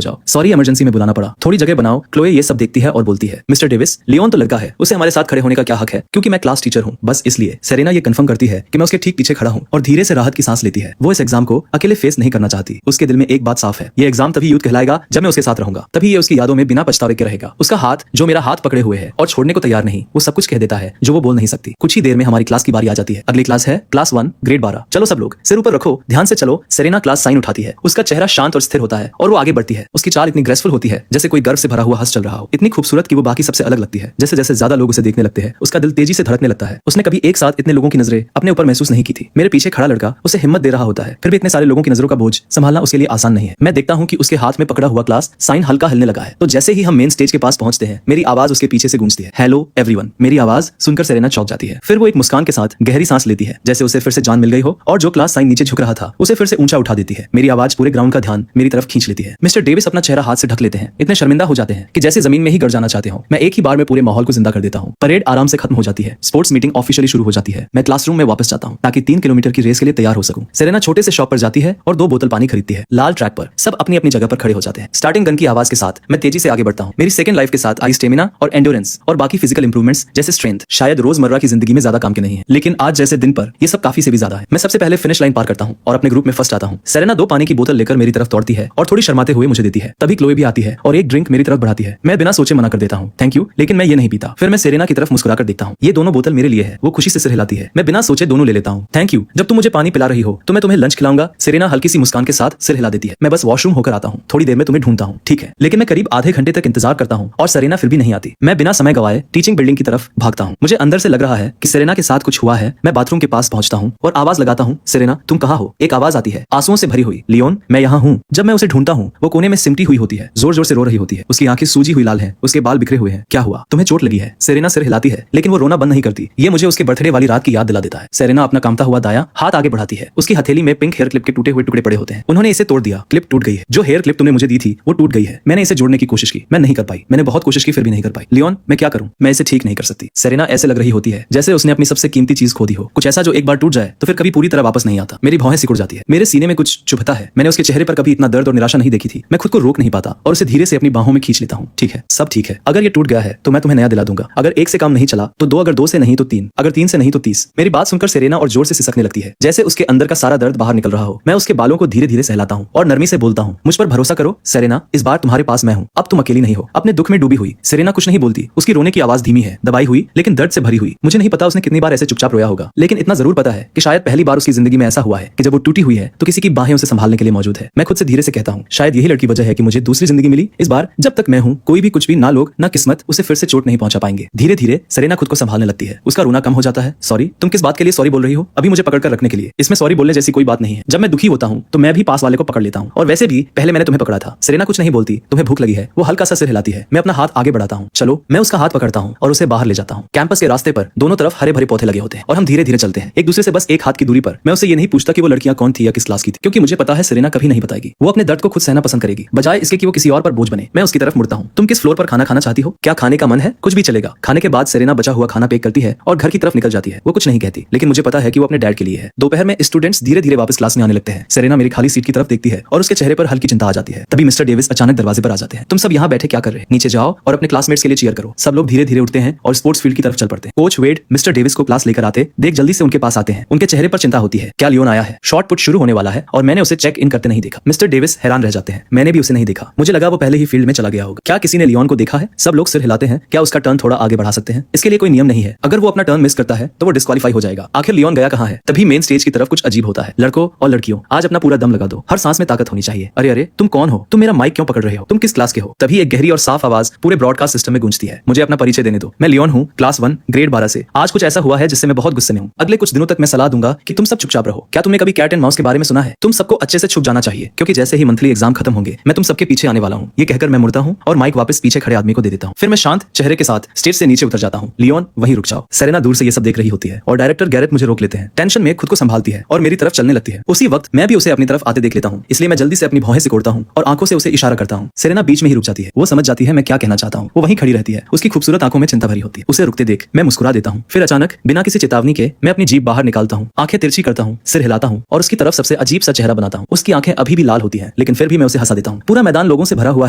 जाओ। सॉरी, इमरजेंसी में बुलाना पड़ा, थोड़ी जगह बनाओ। क्लोए ये सब देखती है और बोलती है, मिस्टर डेविस, लियोन तो लड़का है, उसे हमारे साथ खड़े होने का क्या हक है? क्योंकि मैं क्लास टीचर हूँ, बस इसलिए। सेरेना ये कंफर्म करती है कि मैं उसके ठीक पीछे खड़ा हूँ और धीरे से राहत की सांस लेती है। वो इस एग्जाम को अकेले फेस नहीं करना चाहती। उसके दिल में एक बात साफ है, ये एग्जाम तभी यूथ कहलाएगा जब मैं उसके साथ रहूंगा, तभी ये उसकी यादों में बिना पछतावे के रहेगा। उसका हाथ जो मेरा हाथ पकड़े हुए है और छोड़ने को तैयार नहीं, वो सब कुछ कह देता है जो वो बोल नहीं सकती। कुछ ही देर में हमारी क्लास की बारी आ जाती है। अगली क्लास है क्लास 1 ग्रेड 12। चलो सब लोग सिर ऊपर रखो, ध्यान से चलो। सेरेना क्लास साइन उठाती है। उसका चेहरा शांत और स्थिर होता है और वो आगे बढ़ती है। उसकी चाल इतनी ग्रेसफुल होती है जैसे कोई गर्व से भरा हुआ हंस चल रहा हो, इतनी खूबसूरत कि वो बाकी सबसे अलग लगती है। जैसे जैसे ज्यादा लोग उसे देखने लगते हैं, उसका दिल तेजी से धड़कने लगता है। उसने कभी एक साथ इतने लोगों की नजरें अपने ऊपर महसूस नहीं की थी। मेरे पीछे खड़ा लड़का उसे हिम्मत दे रहा होता है, फिर भी इतने सारे लोगों की नजरों का बोझ संभालना उसके लिए आसान नहीं है। मैं देखता हूँ कि उसके हाथ में पकड़ा हुआ क्लास साइन हल्का हिलने लगा है। तो जैसे ही हम मेन स्टेज के पास पहुंचते हैं, मेरी आवाज उसके पीछे से गूंजती है, हेलो एवरीवन। मेरी आवाज सुनकर सेरेना चौंक जाती है। फिर वो एक मुस्कान के साथ गहरी सांस लेती है, जैसे उसे फिर से जान मिल गई हो, और जो क्लास साइन नीचे झुक रहा था उसे फिर से ऊंचा उठा देती है। मेरी आवाज पूरे ग्राउंड का ध्यान मेरी तरफ खींच लेती है। मिस्टर डेविस अपना चेहरा हाथ से ढक लेते हैं, इतने शर्मिंदा हो जाते हैं कि जैसे जमीन में ही गिर जाना चाहते हो। मैं एक ही बार में पूरे माहौल को जिंदा कर देता हूँ। परेड आराम से खत्म हो जाती है। स्पोर्ट्स मीटिंग ऑफिशियली शुरू हो जाती है। मैं क्लासरूम में वापस जाता हूँ ताकि 3 किलोमीटर की रेस के लिए तैयार हो सकूं। सेरेना छोटे से शॉप पर जाती है और 2 बोतल पानी खरीदती है। लाल ट्रैक पर सब अपनी अपनी जगह पर खड़े हो जाते हैं। स्टार्टिंग गन की आवाज के साथ मैं तेजी से आगे बढ़ता हूँ। मेरी सेकंड लाइफ के साथ आई स्टेमिना और एंड्योरेंस और बाकी फिजिकल इंप्रूवमेंट्स जैसे स्ट्रेंथ शायद रोजमर्रा की जिंदगी में ज्यादा काम के नहीं है, लेकिन आज जैसे दिन पर ये सब काफी से भी ज्यादा है। मैं सबसे पहले फिनिश लाइन पार करता हूँ और अपने ग्रुप में फर्स्ट आता हूँ। सेरेना 2 पानी की बोतल लेकर मेरी तरफ दौड़ती है और थोड़ी शर्माते हुए मुझे देती है। तभी क्लोए भी आती है और एक ड्रिंक मेरी तरफ बढ़ाती है। मैं बिना सोचे मना कर देता हूँ, थैंक यू, लेकिन मैं ये नहीं पीता। फिर मैं सेरेना की तरफ मुस्कुराकर देखता हूँ, ये दोनों बोतल मेरे लिए है। वो खुशी से सिर हिलाती है। मैं बिना सोचे दोनों ले लेता हूँ। थैंक यू, जब तुम मुझे पानी पिला रही हो तो मैं तुम्हें लंच खिलाऊंगा। सेरेना हल्की सी मुस्कान के साथ सिर हिला देती है। मैं बस वॉशरूम होकर आता हूँ, थोड़ी देर में तुम्हें ढूंढता हूँ, ठीक है? लेकिन मैं करीब आधे घंटे तक इंतजार करता हूँ और सेरेना फिर भी नहीं आती। मैं बिना समय गवाए टीचिंग बिल्डिंग की तरफ भागता हूँ। मुझे अंदर से लग रहा है कि सेरेना के साथ कुछ हुआ है। मैं बाथरूम के पास पहुंचता हूँ और आवाज लगाता हूँ, सेरेना तुम कहाँ हो? एक आवाज आती है, आंसुओं से भरी हुई, लियोन मैं यहाँ हूँ। जब मैं उसे ढूंढता हूँ, वो कोने में सिमटी हुई होती है, जोर जोर से रो रही होती है। उसकी आंखें सूजी हुई लाल हैं, उसके बाल बिखरे हुए हैं। क्या हुआ? तुम्हें चोट लगी है? सेरेना सिर हिलाती है, लेकिन वो रोना बंद नहीं करती। ये मुझे उसके बर्थडे वाली रात की याद दिला देता है। सेरेना अपना कामता हुआ दाया हाथ आगे बढ़ाती है। उसकी हथेली में पिंक हेयर क्लिप के टूटे हुए टुकड़े पड़े होते हैं। उन्होंने इसे तोड़ दिया, क्लिप टूट गई है। जो हेयर क्लिप तुमने मुझे दी थी वो टूट गई है। मैंने इसे जोड़ने की कोशिश की, मैं नहीं कर पाई। मैंने बहुत कोशिश की फिर भी नहीं कर पाई। लियोन मैं क्या करूं? मैं इसे ठीक नहीं कर सकती। सेरेना ऐसे लग रही होती है जैसे उसने अपनी सबसे कीमती चीज खो दी हो, कुछ ऐसा जो एक बार टूट जाए तो फिर कभी पूरी तरह वापस नहीं आता। मेरी भौहें सिकुड़ जाती है, मेरे सीने में कुछ चुभता है। मैंने उसके चेहरे पर कभी इतना दर्द और निराशा नहीं देखी थी। मैं खुद को रोक नहीं पाता और उसे धीरे से अपनी बाहों में खींच लेता हूँ। ठीक है, सब ठीक है। अगर ये टूट गया है तो मैं तुम्हें नया दिला दूंगा। अगर 1 से काम नहीं चला तो 2, अगर 2 से नहीं तो 3, अगर 3 से नहीं तो 30। मेरी बात सुनकर सेरेना और जोर से सिसकने लगती है, जैसे उसके अंदर का सारा दर्द बाहर निकल रहा हो। मैं उसके बालों को धीरे धीरे सहलाता हूँ और नरमी से बोलता हूँ, मुझ पर भरोसा करो सेरेना, इस बार तुम्हारे पास मैं हूँ। अब तुम अकेली नहीं हो। अपने दुख में डूबी हुई सेरेना कुछ नहीं बोलती। उसकी रोने की आवाज धीमी है, दबाई हुई, लेकिन दर्द से भरी हुई। मुझे नहीं पता उसने कितनी बार ऐसे चुपचाप रोया होगा, लेकिन इतना जरूर पता है कि शायद पहली बार उसकी जिंदगी में ऐसा हुआ है कि जब वो टूटी हुई है तो किसी की बाहें उसे संभालने के लिए मौजूद है। मैं खुद से धीरे से कहता हूँ, शायद यही लड़की वजह है कि मुझे दूसरी जिंदगी मिली। इस बार जब तक मैं हूँ, कोई भी कुछ भी, ना लोग ना किस्मत, उसे फिर से चोट नहीं पहुंचा पाएंगे। धीरे धीरे सेरेना खुद को संभालने लगती है। उसका रोना कम हो जाता है। सॉरी, तुम किस बात के लिए सॉरी बोल रही हो? अभी मुझे पकड़ कर रखने के लिए। इसमें सॉरी बोलने जैसी कोई बात नहीं है। जब मैं दुखी होता हूँ तो मैं भी पास वाले को पकड़ लेता हूँ, और वैसे भी पहले मैंने तुम्हें पकड़ा था। सेरेना कुछ नहीं बोलती। तुम्हें भूख लगी है? वो हल्का सा सिर हिलाती है। मैं अपना हाथ आगे बढ़ाता हूँ। चलो, मैं उसका हाथ पकड़ता हूँ और उसे बाहर ले जाता हूँ। कैंपस के रास्ते पर दोनों तरफ हरे भरे पौधे लगे होते हैं और हम धीरे धीरे चलते हैं, एक दूसरे से बस 1 हाथ की दूरी पर। मैं उसे ये नहीं पूछता कि वो लड़कियां कौन थी या किस क्लास की थी, क्योंकि मुझे पता है सेरेना कभी नहीं बताएगी। वो अपने दर्द को खुद सहना पसंद करेगी, बजाय इसके कि वो किसी और पर बोझ बने। मैं उसकी तरफ मुड़ता हूँ। तुम किस फ्लोर पर खाना खाना चाहती हो? क्या खाने का मन है? कुछ भी चलेगा। खाने के बाद सेरेना बचा हुआ खाना पैक करती है और घर की तरफ निकल जाती है। वो कुछ नहीं कहती, लेकिन मुझे पता है कि वो अपने डैड के लिए है। दोपहर में स्टूडेंट्स धीरे धीरे वापस क्लास में आने लगते हैं। सेरेना मेरी खाली सीट की तरफ देखती है और उसके चेहरे पर हल्की चिंता आ जाती है। तभी मिस्टर डेविस अचानक दरवाजे पर आ जाते हैं। तुम सब यहाँ बैठे क्या कर रहे हैं? नीचे जाओ और अपने क्लासमेट्स के लिए चीयर करो। सब लोग धीरे धीरे उठते हैं और स्पोर्ट्स फील्ड की तरफ चल पड़ते हैं। कोच वेड मिस्टर डेविस को क्लास लेकर आते देख जल्दी से उनके पास आते हैं। उनके चेहरे पर चिंता होती है। क्या लियोन आया है? शॉर्ट पुट शुरू होने वाला है और मैंने उसे चेक इन करते नहीं देखा। मिस्टर डेविस हैरान रह जाते हैं। मैंने भी उसे नहीं देखा। मुझे लगा वो पहले ही फील्ड में चला गया होगा। क्या किसी ने लियोन को देखा है? सब लोग सिर हिलाते हैं। क्या उसका टर्न थोड़ा आगे बढ़ा सकते हैं? इसके लिए कोई नियम नहीं है। अगर वो अपना टर्न मिस करता है तो वो डिस्क्वालीफाई हो जाएगा। आखिर लियोन गया कहाँ है? तभी मेन स्टेज की तरफ कुछ अजीब होता है। लड़कों और लड़कियों, आज अपना पूरा दम लगा दो। हर सांस में ताकत होनी चाहिए। अरे अरे, तुम कौन हो? तुम मेरा माइक क्यों पकड़ रहे हो? तुम किस क्लास के हो? तभी एक गहरी और साफ आवाज पूरे ब्रॉडकास्ट सिस्टम में गूंजती है। मुझे अपना परिचय देने दो। मैं लियोन हूँ, क्लास 1 ग्रेड 12 से। आज कुछ ऐसा हुआ है जिससे मैं बहुत गुस्से में हूँ। अगले कुछ दिनों तक मैं सलाह दूंगा कि तुम सब चुपचाप रहो। क्या तुमने कभी कैट एंड माउस के बारे में सुना है? तुम सबको अच्छे से छुप जाना चाहिए, क्योंकि जैसे ही मंथली एग्जाम खत्म होंगे मैं तुम सबके पीछे आने वाला हूँ। ये कहकर मैं मुड़ता हूँ और माइक वापस पीछे खड़े आदमी को दे देता हूँ। फिर मैं शांत चेहरे के साथ स्टेज से नीचे उतर जाता हूँ। लियोन वहीं रुक जाओ। सेरेना दूर से ये सब देख रही होती है और डायरेक्टर गैरेट मुझे रोक लेते हैं। टेंशन में खुद को संभालती है और मेरी तरफ चलने लगती है। उसी वक्त मैं भी उसे अपनी तरफ आते देख लेता हूँ, इसलिए मैं जल्दी से अपनी भौहें सिकोड़ता हूँ और आंखों से उसे इशारा करता हूँ। सेरेना बीच में ही रुक जाती है। वो समझ जाती है मैं क्या कहना चाहता हूँ। वो वहीं खड़ी रहती है। उसकी खूबसूरत आंखों में चिंता भरी होती है। उसे रुकते देख मैं मुस्कुरा देता हूँ। फिर अचानक बिना बिना किसी चेतावनी के मैं अपनी जीभ बाहर निकालता हूँ, आंखें तिरछी करता हूँ, सिर हिलाता हूँ और उसकी तरफ सबसे अजीब सा चेहरा बनाता हूँ। उसकी आंखें अभी भी लाल होती हैं, लेकिन फिर भी मैं उसे हंसा देता हूँ। पूरा मैदान लोगों से भरा हुआ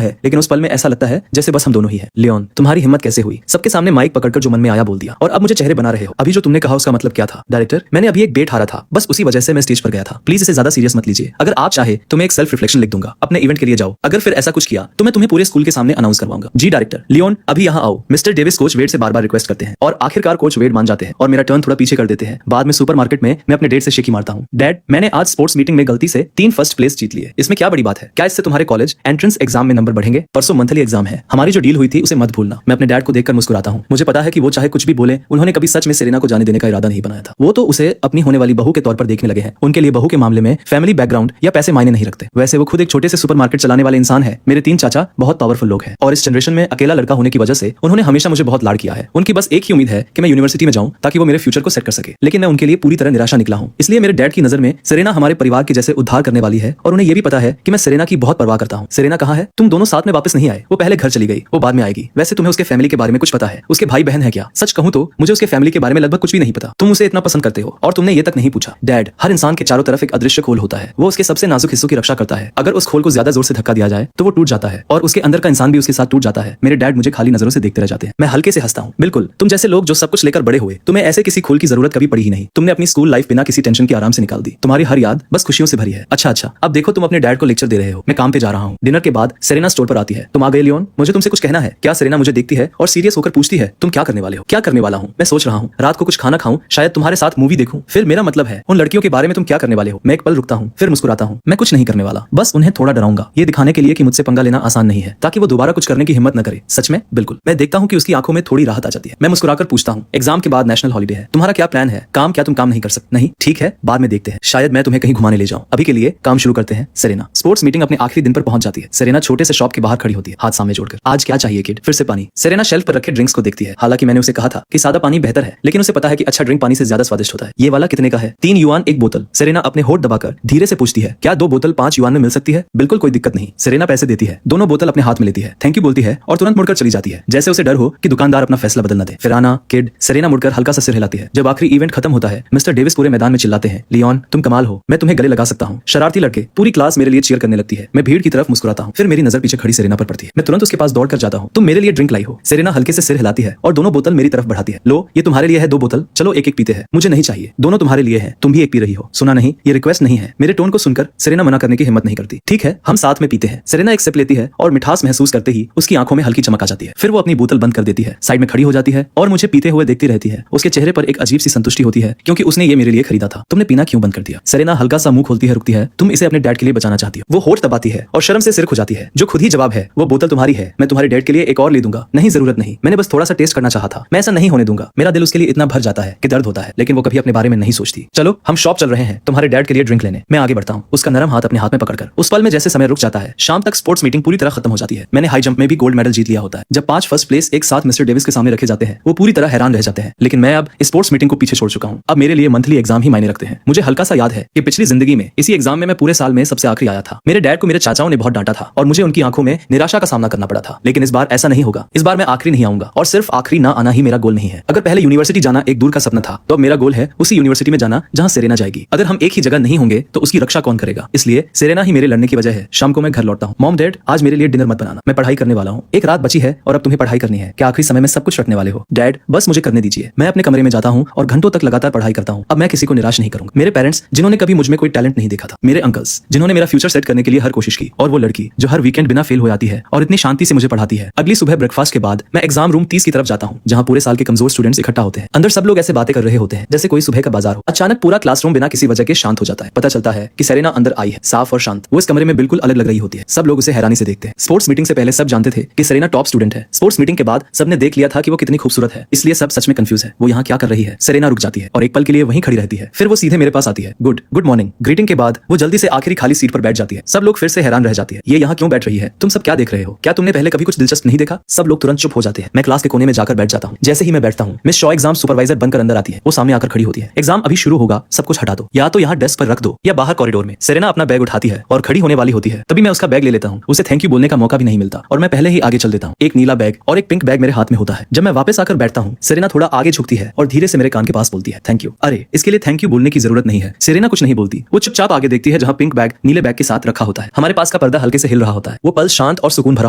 है, लेकिन उस पल में ऐसा लगता है जैसे बस हम दोनों ही हैं। लियोन, तुम्हारी हिम्मत कैसे हुई? सबके सामने माइक पकड़कर जो मन में आया बोल दिया, और अब मुझे चेहरे बना रहे हो। अभी जो तुमने कहा उसका मतलब क्या था? डायरेक्टर, मैंने अभी एक बेट हारा था, बस उसी वजह से मैं स्टेज पर गया था। प्लीज इसे ज्यादा सीरियस मत लीजिए। अगर आप चाहे तो मैं एक सेल्फ रिफ्लेक्शन लिख दूंगा, अपने इवेंट के लिए जाओ। अगर फिर ऐसा कुछ किया तो मैं तुम्हें पूरे स्कूल के सामने अनाउंस करवाऊंगा। जी डायरेक्टर। लियोन, अभी यहाँ आओ। मिस्टर डेविस कोच वेड से बार बार रिक्वेस्ट करते हैं और आखिरकार कोच वेड मान जाते हैं और मेरा टर्न थोड़ा पीछे कर देते हैं। बाद में सुपरमार्केट में मैं अपने डैड से शेकी मारता हूँ। डैड, मैंने आज स्पोर्ट्स मीटिंग में गलती से 3 फर्स्ट प्लेस जीत लिए। इसमें क्या बड़ी बात है? क्या इससे तुम्हारे कॉलेज एंट्रेंस एग्जाम में नंबर बढ़ेंगे? परसों मंथली एग्जाम है, हमारी जो डील हुई थी उसे मत भूलना। मैं अपने डैड को देखकर मुस्कुराता हूँ। मुझे पता है कि वो चाहे कुछ भी बोले, उन्होंने कभी सच में सेरेना को जाने देने का इरादा नहीं बनाया था। वो तो उसे अपनी होने वाली बहू के तौर पर देखने लगे हैं। उनके लिए बहू के मामले में फैमिली बैकग्राउंड या पैसे मायने नहीं रखते। वैसे वो खुद एक छोटे से सुपरमार्केट चलाने वाले इंसान है। मेरे 3 चाचा बहुत पावरफुल लोग हैं और इस जनरेशन में अकेला लड़का होने की वजह से उन्होंने हमेशा मुझे बहुत लाड किया है। उनकी बस एक ही उम्मीद है कि मैं यूनिवर्सिटी में जाऊं ताकि वो मेरे फ्यूचर को सेट कर सके, लेकिन मैं उनके लिए पूरी तरह निराशा निकला हूं। इसलिए मेरे डैड की नजर में सेरेना हमारे परिवार के जैसे उद्धार करने वाली है और उन्हें यह भी पता है कि मैं सेरेना की बहुत परवाह करता हूं। सेरेना कहाँ है? तुम दोनों साथ में वापस नहीं आए। वो पहले घर चली गई, वो बाद में आएगी। वैसे तुम्हें उसके फैमिली के बारे में कुछ पता है? उसके भाई बहन है क्या? सच कहूं तो मुझे उसके फैमिली के बारे में लगभग कुछ भी नहीं पता। तुम उसे इतना पसंद करते हो और तुमने ये तक नहीं पूछा। डैड, हर इंसान के चारों तरफ एक अदृश्य खोल होता है। वो उसके सबसे नाजुक हिस्सों की रक्षा करता है। अगर उस खोल को ज्यादा जोर से धक्का दिया जाए तो वो टूट जाता है और उसके अंदर का इंसान भी उसके साथ टूट जाता है। मेरे डैड मुझे खाली नजरों से देखते रह जाते हैं। मैं हल्के से हंसता हूं। बिल्कुल, तुम जैसे लोग जो सब कुछ लेकर बड़े हुए, तुम्हें ऐसे किसी खोल की जरूरत कभी पड़ी ही नहीं। तुमने अपनी स्कूल लाइफ बिना किसी टेंशन के आराम से निकाल दी। तुम्हारी हर याद बस खुशियों से भरी है। अच्छा, अब देखो तुम अपने डैड को लेक्चर दे रहे हो। मैं काम पे जा रहा हूँ। डिनर के बाद सेरेना स्टोर पर आती है। तुम आ गए लियोन, मुझे तुमसे कुछ कहना है। क्या? सेरेना मुझे देखती है और सीरियस होकर पूछती है, तुम क्या करने वाले हो? क्या करने वाला हूँ? मैं सोच रहा हूँ रात को कुछ खाना खाऊं, शायद तुम्हारे साथ मूवी देखूं। फिर मेरा मतलब है उन लड़कियों के बारे में तुम क्या करने वाले हो? मैं एक पल रुकता हूँ, फिर मुस्कुराता हूँ। मैं कुछ नहीं करने वाला, बस उन्हें थोड़ा डराऊंगा, ये दिखाने के लिए कि मुझसे पंगा लेना आसान नहीं है, ताकि वो दोबारा कुछ करने की हिम्मत न करे। सच में? बिल्कुल। मैं देखता हूँ कि उसकी आंखों में थोड़ी राहत आ जाती है। मैं मुस्कुराकर पूछता हूँ, एग्जाम के बाद नेशनल हॉलीडे है, तुम्हारा क्या प्लान है? काम? क्या तुम काम नहीं कर सकते? नहीं, ठीक है, बाद में देखते हैं। शायद मैं तुम्हें कहीं घुमाने ले जाऊं। अभी के लिए काम शुरू करते हैं। सेरेना। स्पोर्ट्स मीटिंग अपने आखिरी दिन पर पहुंच जाती है। सेरेना छोटे से शॉप के बाहर खड़ी होती है, हाथ सामने जोड़कर। आज क्या चाहिए किड? फिर से पानी। सेरेना शेल्फ पर रखे ड्रिंक्स को देखती है। हालांकि मैंने उसे कहा था कि सादा पानी बेहतर है, लेकिन उसे पता है कि अच्छा ड्रिंक पानी से ज्यादा स्वादिष्ट होता है। ये वाला कितने का है? 3 युआन एक बोतल। सेरेना अपने होठ दबाकर धीरे से पूछती है, क्या 2 बोतल 5 युआन में मिल सकती है? बिल्कुल, कोई दिक्कत नहीं। सेरेना पैसे देती है, दोनों बोतल अपने हाथ में लेती है, थैंक यू बोलती है और तुरंत मुड़कर चली जाती है, जैसे उसे डर हो कि दुकानदार अपना फैसला बदल न दे। फिर आना किड। सेरेना मुड़कर हल्का सा सिर हिलाती है। जब आखिरी इवेंट खत्म होता है, मिस्टर डेविस पूरे मैदान में चिल्लाते हैं, लियोन तुम कमाल हो, मैं तुम्हें गले लगा सकता हूँ। शरारती लड़के, पूरी क्लास मेरे लिए चीयर करने लगती है। मैं भीड़ की तरफ मुस्कुराता हूँ। फिर मेरी नजर पीछे खड़ी सेरेना पर पड़ती है। मैं तुरंत उसके पास दौड़ कर जाता हूँ। तुम मेरे लिए ड्रिंक लाई हो? सेरेना हल्के से सिर हिलाती है और दोनों बोतल मेरी तरफ बढ़ाती है। लो, ये तुम्हारे लिए है 2 बोतल, चलो एक एक पीते हैं। मुझे नहीं चाहिए, दोनों तुम्हारे लिए है, तुम भी एक पी रही हो। सुना नहीं, ये रिक्वेस्ट नहीं है। मेरे टोन को सुनकर सेरेना मना करने की हिम्मत नहीं करती। ठीक है, हम साथ में पीते हैं। सेरेना एक सिप लेती है और मिठास महसूस करते ही उसकी आंखों में हल्की चमक आ जाती है। फिर वो अपनी बोतल बंद कर देती है, साइड में खड़ी हो जाती है और मुझे पीते हुए देखती रहती है। उसके चेहरे पर एक अजीब सी संतुष्टि होती है, क्योंकि उसने ये मेरे लिए खरीदा था। तुमने पीना क्यों बंद कर दिया? सेरेना हल्का सा मुंह खोलती है, रुकती है। तुम इसे अपने डैड के लिए बचाना चाहती हो। वो होठ दबाती है और शर्म से सिर खुजाती है। जो खुद ही जवाब है, वो बोतल तुम्हारी है, मैं तुम्हारे डैड के लिए एक और ले दूंगा। नहीं, जरूरत नहीं, मैंने बस थोड़ा सा टेस्ट करना चाहा था। मैं ऐसा नहीं होने दूंगा। मेरा दिल उसके लिए इतना भर जाता है कि दर्द होता है, लेकिन वो कभी अपने बारे में नहीं सोचती। चलो, हम शॉप चल रहे हैं तुम्हारे डैड के लिए ड्रिंक लेने। मैं आगे बढ़ता हूँ, उसका नरम हाथ अपने हाथ में पकड़कर। उस पल में जैसे समय रुक जाता है। शाम तक स्पोर्ट्स मीटिंग पूरी तरह खत्म हो जाती है। मैंने हाई जंप में भी गोल्ड मेडल जीत लिया होता है। जब 5 फर्स्ट प्लेस एक साथ मिस्टर डेविस के सामने रखे जाते हैं, वो पूरी तरह हैरान रह जाते हैं। लेकिन मैं अब स्पोर्ट्स मीटिंग को पीछे छोड़ चुका हूँ। अब मेरे लिए मंथली एग्जाम ही मायने रखते हैं। मुझे हल्का सा याद है कि पिछली जिंदगी में इसी एग्जाम में मैं पूरे साल में सबसे आखिरी आया था। मेरे डैड को मेरे चाचाओं ने बहुत डांटा था और मुझे उनकी आंखों में निराशा का सामना करना पड़ा था। लेकिन इस बार ऐसा नहीं होगा। इस बार मैं आखिरी नहीं आऊंगा और सिर्फ आखिरी ना आना ही मेरा गोल नहीं है। अगर पहले यूनिवर्सिटी जाना एक दूर का सपना था, तो अब मेरा गोल है उसी यूनिवर्सिटी में जाना जहां सेरेना जाएगी। अगर हम एक ही जगह नहीं होंगे तो उसकी रक्षा कौन करेगा? इसलिए सेरेना ही मेरे लड़ने की वजह है। शाम को मैं घर लौटता हूँ। मॉम डैड, आज मेरे लिए डिनर मत बनाना, मैं पढ़ाई करने वाला हूँ। एक रात बची है और अब तुम्हें पढ़ाई करनी है। क्या आखिरी समय में सब कुछ रखने वाले हो? डैड, बस मुझे करने दीजिए। मैं अपने कमरे में जाता हूँ और घंटों तक लगातार पढ़ाई करता हूँ। अब मैं किसी को निराश नहीं करूंगा। मेरे पेरेंट्स, जिन्होंने कभी मुझ में कोई टैलेंट नहीं देखा था। मेरे अंकल्स, जिन्होंने मेरा फ्यूचर सेट करने के लिए हर कोशिश की। और वो लड़की जो हर वीकेंड बिना फेल हो जाती है और इतनी शांति से मुझे पढ़ाती है। अगली सुबह ब्रेकफास्ट के बाद मैं एग्जाम रूम 30 की तरफ जाता हूँ, जहाँ पूरे साल के कमजोर स्टूडेंट्स इकट्ठा होते हैं। अंदर सब लोग ऐसे बातें कर रहे होते हैं जैसे कोई सुबह का बाजार हो। अचानक पूरा क्लासरूम बिना किसी वजह के शांत हो जाता है। पता चलता है कि सेरेना अंदर आई है, साफ और शांत। वो इस कमरे में बिल्कुल अलग लग रही होती है। सब लोग उसे हैरानी से देखते हैं। स्पोर्ट्स मीटिंग से पहले सब जानते थे कि सेरेना टॉप स्टूडेंट है। स्पोर्ट्स मीटिंग के बाद सबने देख लिया था कि वो कितनी खूबसूरत है, इसलिए सब सच में कंफ्यूज है। वो यहाँ क्या कर रही है? सेरेना रुक जाती है और एक पल के लिए वहीं खड़ी रहती है। फिर वो सीधे मेरे पास आती है। Good morning. ग्रीटिंग के बाद वो जल्दी से आखिरी खाली सीट पर बैठ जाती है। सब लोग फिर से हैरान रह जाती है। ये यहाँ क्यों बैठ रही है? तुम सब क्या देख रहे हो? क्या तुमने पहले कभी कुछ दिलचस्प नहीं देखा? सब लोग तुरंत चुप हो जाते हैं। मैं क्लास के कोने में जाकर बैठ जाता हूँ। जैसे ही मैं बैठता हूँ, मिस शॉ एग्जाम सुपरवाइजर बनकर अंदर आती है। वो सामने आकर खड़ी होती है। एग्जाम अभी शुरू होगा, सब कुछ हटा दो, या तो यहाँ डेस्क पर रख दो या बाहर कॉरिडोर में। सेरेना अपना बैग उठाती है और खड़ी होने वाली होती है। तभी मैं उसका बैग ले लेता हूँ। उसे थैंक यू बोलने का मौका भी नहीं मिलता और मैं पहले ही आगे चल देता हूँ। एक नीला बैग और एक पिंक बैग मेरे हाथ में होता है। जब मैं वापस आकर बैठता हूँ, सेरेना थोड़ा आगे झुकती है और और धीरे से मेरे कान के पास बोलती है थैंक यू। अरे इसके लिए थैंक यू बोलने की जरूरत नहीं है। सेरेना कुछ नहीं बोलती, वो चुपचाप आगे देखती है जहाँ पिंक बैग नीले बैग के साथ रखा होता है। हमारे पास का पर्दा हल्के से हिल रहा होता है। वो पल शांत और सुकून भरा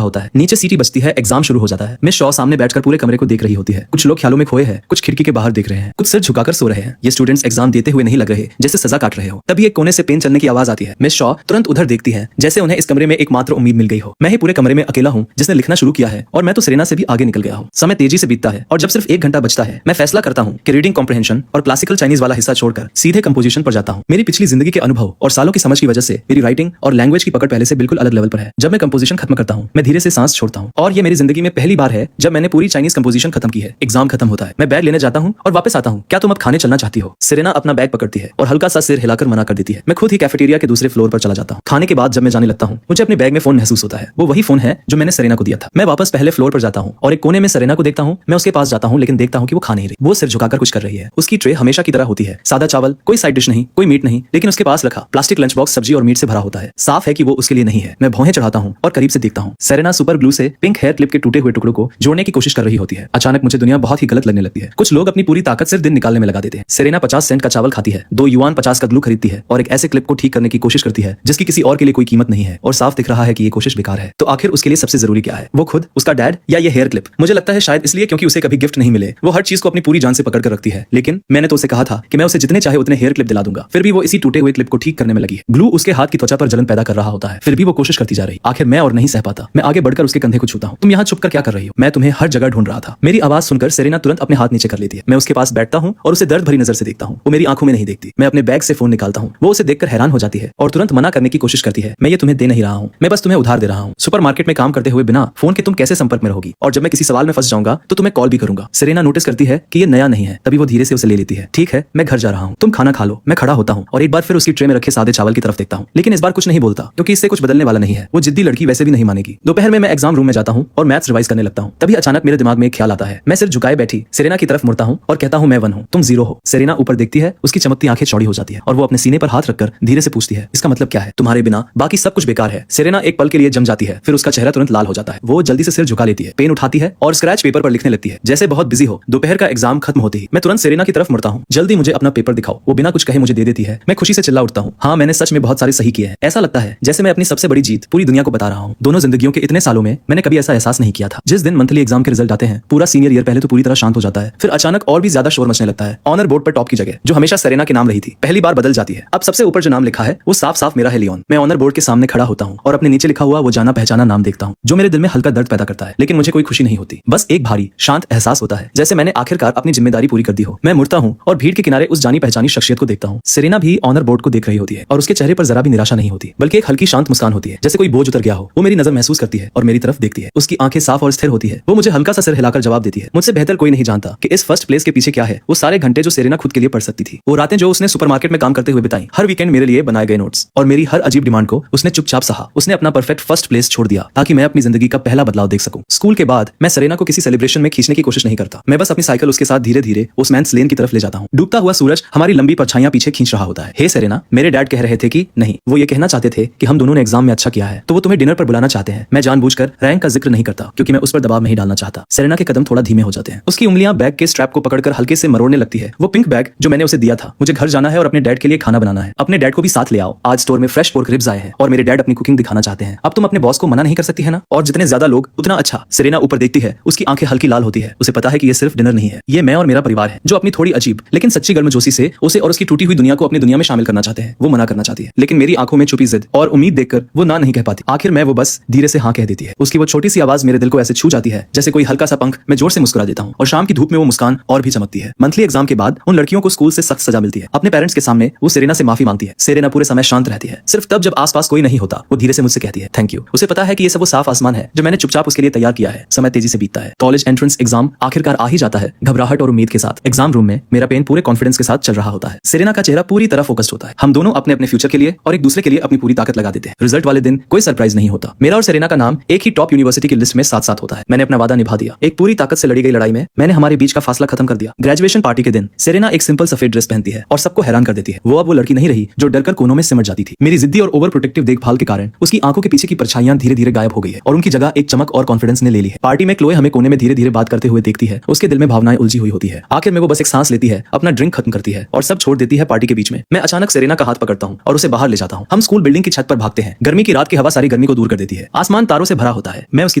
होता है। नीचे सीटी बजती है, एग्जाम शुरू हो जाता है। मिस शॉ सामने बैठकर पूरे कमरे को देख रही होती है। कुछ लोग ख्यालों में खोए हैं, कुछ खिड़की के बाहर देख रहे हैं, कुछ सिर झुकाकर सो रहे हैं। ये स्टूडेंट्स एग्जाम देते हुए नहीं लग रहे जैसे सजा काट रहे हो। तभी एक कोने से पेन चलने की आवाज आती है। मिस शॉ तुरंत उधर देखती है जैसे उन्हें इस कमरे में एकमात्र उम्मीद मिल गई हो। मैं ही पूरे कमरे में अकेला हूँ जिसने लिखना शुरू किया है और मैं तो सेरेना से भी आगे निकल गया हूँ। समय तेजी से बीतता है और जब सिर्फ 1 घंटा बचता है मैं फैसला करता हूँ कि रीडिंग कॉम्प्रिहेंशन और क्लासिकल चाइनीज वाला हिस्सा छोड़कर सीधे कंपोजिशन पर जाता हूँ। मेरी पिछली जिंदगी के अनुभव और सालों की समझ की वजह से मेरी राइटिंग और लैंग्वेज की पकड़ पहले से बिल्कुल अलग लेवल पर है। जब मैं कंपोजिशन खत्म करता हूँ मैं धीरे से सांस छोड़ता हूँ और ये मेरी जिंदगी में पहली बार है जब मैंने पूरी चाइनीज कंपोजिशन खत्म की है। एग्जाम खत्म होता है, मैं बैग लेने जाता हूँ और वापस आता हूँ। क्या तुम अब खाने चलना चाहती हो? सेरेना अपना बैग पकड़ती है और हल्का सा सिर हिलाकर मना कर देती है। मैं खुद ही कैफेटेरिया के दूसरे फ्लोर पर चला जाता हूँ। खाने के बाद जब मैं जाने लगता हूँ मुझे अपने बैग में फोन महसूस होता है। वो वही फोन है जो मैंने सेरेना को दिया था। मैं वापस पहले फ्लोर पर जाता हूँ और एक कोने में सेरेना को देखता हूँ। मैं उसके पास जाता हूँ लेकिन देखता हूँ कि वो खा नहीं रही। वो सिर झुकाकर कुछ कर रही है। उसकी ट्रे हमेशा की तरह होती है, सादा चावल, कोई साइड डिश नहीं, कोई मीट नहीं, लेकिन उसके पास रखा प्लास्टिक लंच बॉक्स सब्जी और मीट से भरा होता है। साफ है कि वो उसके लिए नहीं है। मैं भौहें चढ़ाता हूँ और करीब से देखता हूँ। सेरेना सुपर ग्लू से पिंक हेयर क्लिप के टूटे हुए टुकड़ों को जोड़ने की कोशिश कर रही होती है। अचानक मुझे दुनिया बहुत ही गलत लगने लगती है। कुछ लोग अपनी पूरी ताकत सिर्फ दिन निकालने में लगा देते हैं। सेरेना 50 सेंट का चावल खाती है, 2 युआन 50 का ग्लू खरीदती है और एक ऐसे क्लिप को ठीक करने की कोशिश करती है जिसकी किसी और के लिए कोई कीमत नहीं है और साफ दिख रहा है कि ये कोशिश बेकार है। तो आखिर उसके लिए सबसे जरूरी क्या है? वो खुद, उसका डैड या ये हेयर क्लिप? मुझे लगता है शायद इसलिए क्योंकि उसे कभी गिफ्ट नहीं मिले। वो हर चीज को अपनी पूरी जान से पकड़ कर रखती है। लेकिन मैंने तो उसे कहा था कि मैं उसे जितने चाहे उतने हेयर क्लिप दिला दूंगा। फिर भी वो इसी टूटे हुए क्लिप को ठीक करने में लगी है। ग्लू उसके हाथ की त्वचा पर जलन पैदा कर रहा होता है। फिर भी वो कोशिश करती जा रही। आखिर मैं और नहीं सह पाता। मैं आगे बढ़कर उसके कंधे को छूता हूँ। तुम यहाँ छुपकर क्या कर रही हो? मैं तुम्हें हर जगह ढूंढ रहा था। मेरी आवाज सुनकर सेरेना तुरंत अपने हाथ नीचे कर लेती है। मैं उसके पास बैठता हूँ और उसे दर्द भरी नजर से देखता हूँ। वो मेरी आंखों में नहीं देखती। मैं अपने बैग से फोन निकालता हूँ। वो उसे देखकर हैरान हो जाती है और तुरंत मना करने की कोशिश करती है। मैं ये तुम्हें दे नहीं रहा हूँ, मैं बस तुम्हें उधार दे रहा हूँ। सुपरमार्केट में काम करते हुए बिना फोन के तुम कैसे संपर्क में रहोगी? और जब मैं किसी सवाल में फंस जाऊंगा तो तुम्हें कॉल भी करूंगा। सेरेना नोटिस करती है कि ये नया नहीं है। तभी वो धीरे से उसे ले लेती है। ठीक है, मैं घर जा रहा हूँ, तुम खाना खा लो। मैं खड़ा होता हूँ और एक बार फिर उसकी ट्रे में रखे सादे चावल की तरफ देखता हूँ, लेकिन इस बार कुछ नहीं बोलता क्योंकि इससे कुछ बदलने वाला नहीं है। वो जिद्दी लड़की वैसे भी नहीं मानेगी। दोपहर में मैं एग्जाम रूम में जाता हूँ और मैथ्स रिवाइज करने लगता हूँ। तभी अचानक मेरे दिमाग में एक ख्याल आता है। मैं सिर झुकाए बैठी सेरेना की तरफ मुड़ता हूँ और कहता हूँ मैं 1 हूँ, तुम 0 हो। सेरेना ऊपर देखती है, उसकी चमकती आंखें चौड़ी हो जाती है और वो अपने सीने पर हाथ रखकर धीरे से पूछती है इसका मतलब क्या है? तुम्हारे बिना बाकी सब कुछ बेकार है। सेरेना एक पल के लिए जम जाती है, फिर उसका चेहरा तुरंत लाल हो जाता है। वो जल्दी से सिर झुका लेती है, पेन उठाती है और स्क्रैच पेपर पर लिखने लगती है जैसे बहुत बिजी हो। दोपहर का एग्जाम खत्म होते ही मैं तुरंत सेरेना की तरफ मुड़ता हूँ। जल्दी मुझे अपना पेपर दिखाओ। वो बिना कुछ कहे मुझे दे देती है। मैं खुशी से चिल्ला उठता हूँ, हाँ मैंने सच में बहुत सारे सही किए हैं। ऐसा लगता है जैसे मैं अपनी सबसे बड़ी जीत पूरी दुनिया को बता रहा हूँ। दोनों जिंदगियों के इतने सालों में मैंने कभी ऐसा एहसास नहीं किया था। जिस दिन मंथली एग्जाम के रिजल्ट आते हैं पूरा सीनियर ईयर पहले तो पूरी तरह शांत हो जाता है, फिर अचानक और भी ज्यादा शोर मचने लगता है। ऑनर बोर्ड पर टॉप की जगह जो हमेशा सेरेना के नाम रही थी पहली बार बदल जाती है। अब सबसे ऊपर जो नाम लिखा है वो साफ साफ मेरा है, लियोन। मैं ऑनर बोर्ड के सामने खड़ा होता हूँ और अपने नीचे लिखा हुआ वो जाना पहचाना नाम देखता हूँ जो मेरे दिल में हल्का दर्द पैदा करता है। लेकिन मुझे कोई खुशी नहीं होती, बस एक भारी शांत एहसास होता है जैसे मैंने आखिरकार अपनी जिम्मेदारी पूरी कर दी हो। मैं मुड़ता हूँ और भीड़ के किनारे उस जानी पहचानी शख्सियत को देखता हूँ। सेरेना भी ऑनर बोर्ड को देख रही होती है और उसके चेहरे पर जरा भी निराशा नहीं होती बल्कि एक हल्की शांत मुस्कान होती है जैसे कोई बोझ उतर गया हो। वो मेरी नजर महसूस करती है और मेरी तरफ देखती है। उसकी आंखें साफ और स्थिर होती है। वो मुझे हल्का सा सिर हिलाकर जवाब देती है। मुझसे बेहतर कोई नहीं जानता कि इस फर्स्ट प्लेस के पीछे क्या है। वो सारे घंटे जो सेरेना खुद के लिए पढ़ सकती थी, वो रातें जो उसने सुपरमार्केट में काम करते हुए बिताई, हर वीकेंड मेरे लिए बनाए गए नोट्स और मेरी हर अजीब डिमांड को उसने चुपचाप सहा। उसने अपना परफेक्ट फर्स्ट प्लेस छोड़ दिया ताकि मैं अपनी जिंदगी का पहला बदलाव देख सकूं। स्कूल के बाद मैं सेरेना को किसी सेलिब्रेशन में खींचने की कोशिश नहीं करता। मैं बस अपनी साइकिल उसके साथ धीरे धीरे उस मैंस लेन की तरफ ले जाता हूँ। डूबता हुआ सूरज हमारी लंबी परछाइयां पीछे खींच रहा होता है। हे सेरेना, मेरे डैड कह रहे थे कि नहीं, वो ये कहना चाहते थे कि हम दोनों ने एग्जाम में अच्छा किया है तो वो तुम्हें डिनर पर बुलाना चाहते हैं। मैं जानबूझकर रैंक का जिक्र नहीं करता क्योंकि मैं उस पर दबाव नहीं डालना चाहता। सेरेना के कदम थोड़ा धीमे हो जाते हैं। उसकी उंगलियां बैग के स्ट्रैप को पकड़कर हल्के से मरोड़ने लगती है। वो पिंक बैग जो मैंने उसे दिया था, मुझे घर जाना है और अपने डैड के लिए खाना बनाना है। अपने डैड को भी साथ ले आओ। आज स्टोर में फ्रेश पोर्क रिब्स आए हैं और मेरे डैड अपनी कुकिंग दिखाना चाहते हैं। अब तुम अपने बॉस को मना नहीं कर सकती है ना? और जितने ज्यादा लोग उतना अच्छा। सेरेना ऊपर देखती है, उसकी आंखें हल्की लाल होती है। उसे पता है कि ये सिर्फ डिनर नहीं है, ये मैं और मेरा परिवार है जो अपनी थोड़ी अजीब लेकिन सच्ची गर्मजोशी से उसे और उसकी टूटी हुई दुनिया को अपनी दुनिया में शामिल करना चाहते हैं। वो मना करना चाहती है लेकिन मेरी आंखों में छुपी जिद और उम्मीद देखकर वो ना नहीं कह पाती। आखिर मैं वो बस धीरे से हाँ कह देती है। उसकी वो छोटी सी आवाज मेरे दिल को ऐसे छू जाती है जैसे कोई हल्का सा पंख। मैं जोर से मुस्कुरा देता हूँ और शाम की धूप में वो मुस्कान और भी चमकती है। मंथली एग्जाम के बाद उन लड़कियों को स्कूल से सख्त सजा मिलती है। अपने पेरेंट्स के सामने वो सेरेना से माफी मांगती है। सेरेना पूरे समय शांत रहती है। सिर्फ तब जब आसपास कोई नहीं होता वो धीरे से मुझसे कहती है थैंक यू। उसे पता है कि ये सब वो साफ आसमान है जो मैंने चुपचाप उसके लिए तैयार किया है। समय तेजी से बीतता है। कॉलेज एंट्रेंस एग्जाम आखिरकार आ ही जाता है, घबराहट और उम्मीद के साथ। एग्जाम रूम में मेरा पेन पूरे कॉन्फिडेंस के साथ चल रहा होता है। सेरेना का चेहरा पूरी तरह फोकस्ड होता है। हम दोनों अपने अपने फ्यूचर के लिए और एक दूसरे के लिए अपनी पूरी ताकत लगा देते हैं। रिजल्ट वाले दिन कोई सरप्राइज नहीं होता। मेरा और सेरेना का नाम एक ही टॉप यूनिवर्सिटी की लिस्ट में साथ साथ होता है। मैंने अपना वादा निभा दिया। एक पूरी ताकत से लड़ी गई लड़ाई में मैंने हमारे बीच का फासला खत्म कर दिया। ग्रेजुएशन पार्टी के दिन सेरेना एक सिंपल सफेद ड्रेस पहनती है और सबको हैरान कर देती है। वो अब वो लड़की नहीं रही जो डरकर कोनों में सिमट जाती थी। मेरी जिद्दी और ओवर प्रोटेक्टिव देखभाल के कारण उसकी आंखों के पीछे की परछाइयां धीरे धीरे गायब हो गई है और उनकी जगह एक चमक और कॉन्फिडेंस ने ले ली है। पार्टी में क्लोए हमें कोने में धीरे धीरे बात करते हुए देखती है। उसके दिल में भावनाएं उलझी हुई होती है। होती है। आखिर में वो बस एक सांस लेती है, अपना ड्रिंक खत्म करती है और सब छोड़ देती है पार्टी के बीच में। मैं अचानक सेरेना का हाथ पकड़ता हूँ और उसे बाहर ले जाता हूँ। हम स्कूल बिल्डिंग की छत पर भागते हैं। गर्मी की रात की हवा सारी गर्मी को दूर कर देती है। आसमान तारों से भरा होता है। मैं उसकी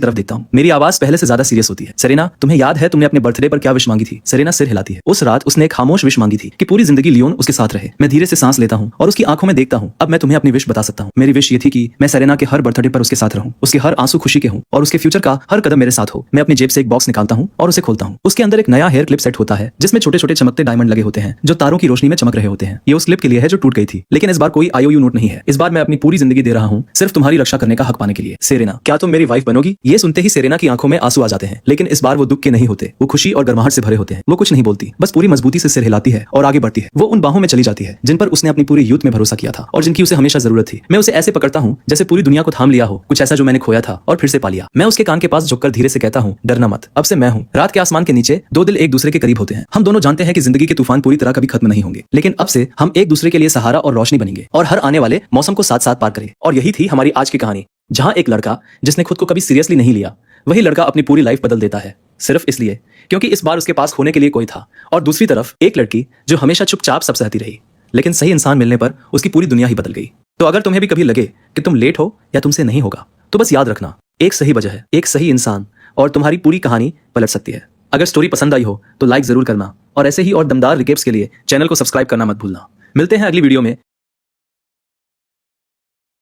तरफ देखता हूँ। मेरी आवाज पहले से ज्यादा सीरियस होती है। सेरेना, तुम्हें याद है तुमने अपने बर्थडे पर क्या विश मांगी थी? सेरेना सिर हिलाती है। उस रात उसने एक खामोश विश मांगी थी कि पूरी जिंदगी लियोन उसके साथ रहे। मैं धीरे से सांस लेता हूँ और उसकी आंखों में देखता हूँ। अब मैं तुम्हें अपनी विश बता सकता हूँ। मेरी विश ये थी कि मैं सेरेना के हर बर्थडे पर उसके साथ रहूं, उसके हर आंसू खुशी के हों और उसके फ्यूचर का हर कदम मेरे साथ हो। मैं अपनी जेब से एक बॉक्स निकालता हूँ और उसे खोलता हूँ। उसके अंदर एक नया हेयर क्लिप सेट होता है जिसमें छोटे छोटे चमकते डायमंड लगे होते हैं जो तारों की रोशनी में चमक रहे होते हैं। ये उस क्लिप के लिए है जो टूट गई थी, लेकिन इस बार कोई IOU नोट नहीं है। इस बार मैं अपनी पूरी जिंदगी दे रहा हूँ सिर्फ तुम्हारी रक्षा करने का हक पाने के लिए। सेरेना, क्या तुम मेरी वाइफ बनोगी? ये सुनते ही सेरेना की आंखों में आंसू आ जाते हैं, लेकिन इस बार वो दुख के नहीं होते, वो खुशी और गर्माहट से भरे होते हैं। वो कुछ नहीं बोलती, बस पूरी मजबूती से सिर हिलाती है और आगे बढ़ती है। वो उन बाहों में चली जाती है जिन पर उसने अपनी पूरी यूथ में भरोसा किया था और जिनकी उसे हमेशा जरूरत थी। मैं उसे ऐसे पकड़ता हूँ जैसे पूरी दुनिया को थाम लिया हो, कुछ ऐसा जो मैंने खोया था और फिर से पा लिया। मैं उसके कान के पास झुककर धीरे से कहता हूँ, डरना मत, अब से मैं हूँ। रात के आसमान के नीचे दो दिल एक दूसरे के करीब होते हैं। हम दोनों जानते हैं कि जिंदगी के तूफान पूरी तरह कभी खत्म नहीं होंगे, लेकिन अब से हम एक दूसरे के लिए सहारा और रोशनी बनेंगे और हर आने वाले मौसम को साथ साथ पार करेंगे। और यही थी हमारी आज की कहानी, जहां एक लड़का जिसने खुद को कभी सीरियसली नहीं लिया, वही लड़का अपनी पूरी लाइफ बदल देता है सिर्फ इसलिए क्योंकि इस बार उसके पास खोने के लिए कोई था। और दूसरी तरफ एक लड़की जो हमेशा चुपचाप सब सहती रही, लेकिन सही इंसान मिलने पर उसकी पूरी दुनिया ही बदल गई। तो अगर तुम्हें भी कभी लगे कि तुम लेट हो या तुमसे नहीं होगा, तो बस याद रखना, एक सही वजह है, एक सही इंसान, और तुम्हारी पूरी कहानी पलट सकती है। अगर स्टोरी पसंद आई हो तो लाइक जरूर करना और ऐसे ही और दमदार रिकेप्स के लिए चैनल को सब्सक्राइब करना मत भूलना। मिलते हैं अगली वीडियो में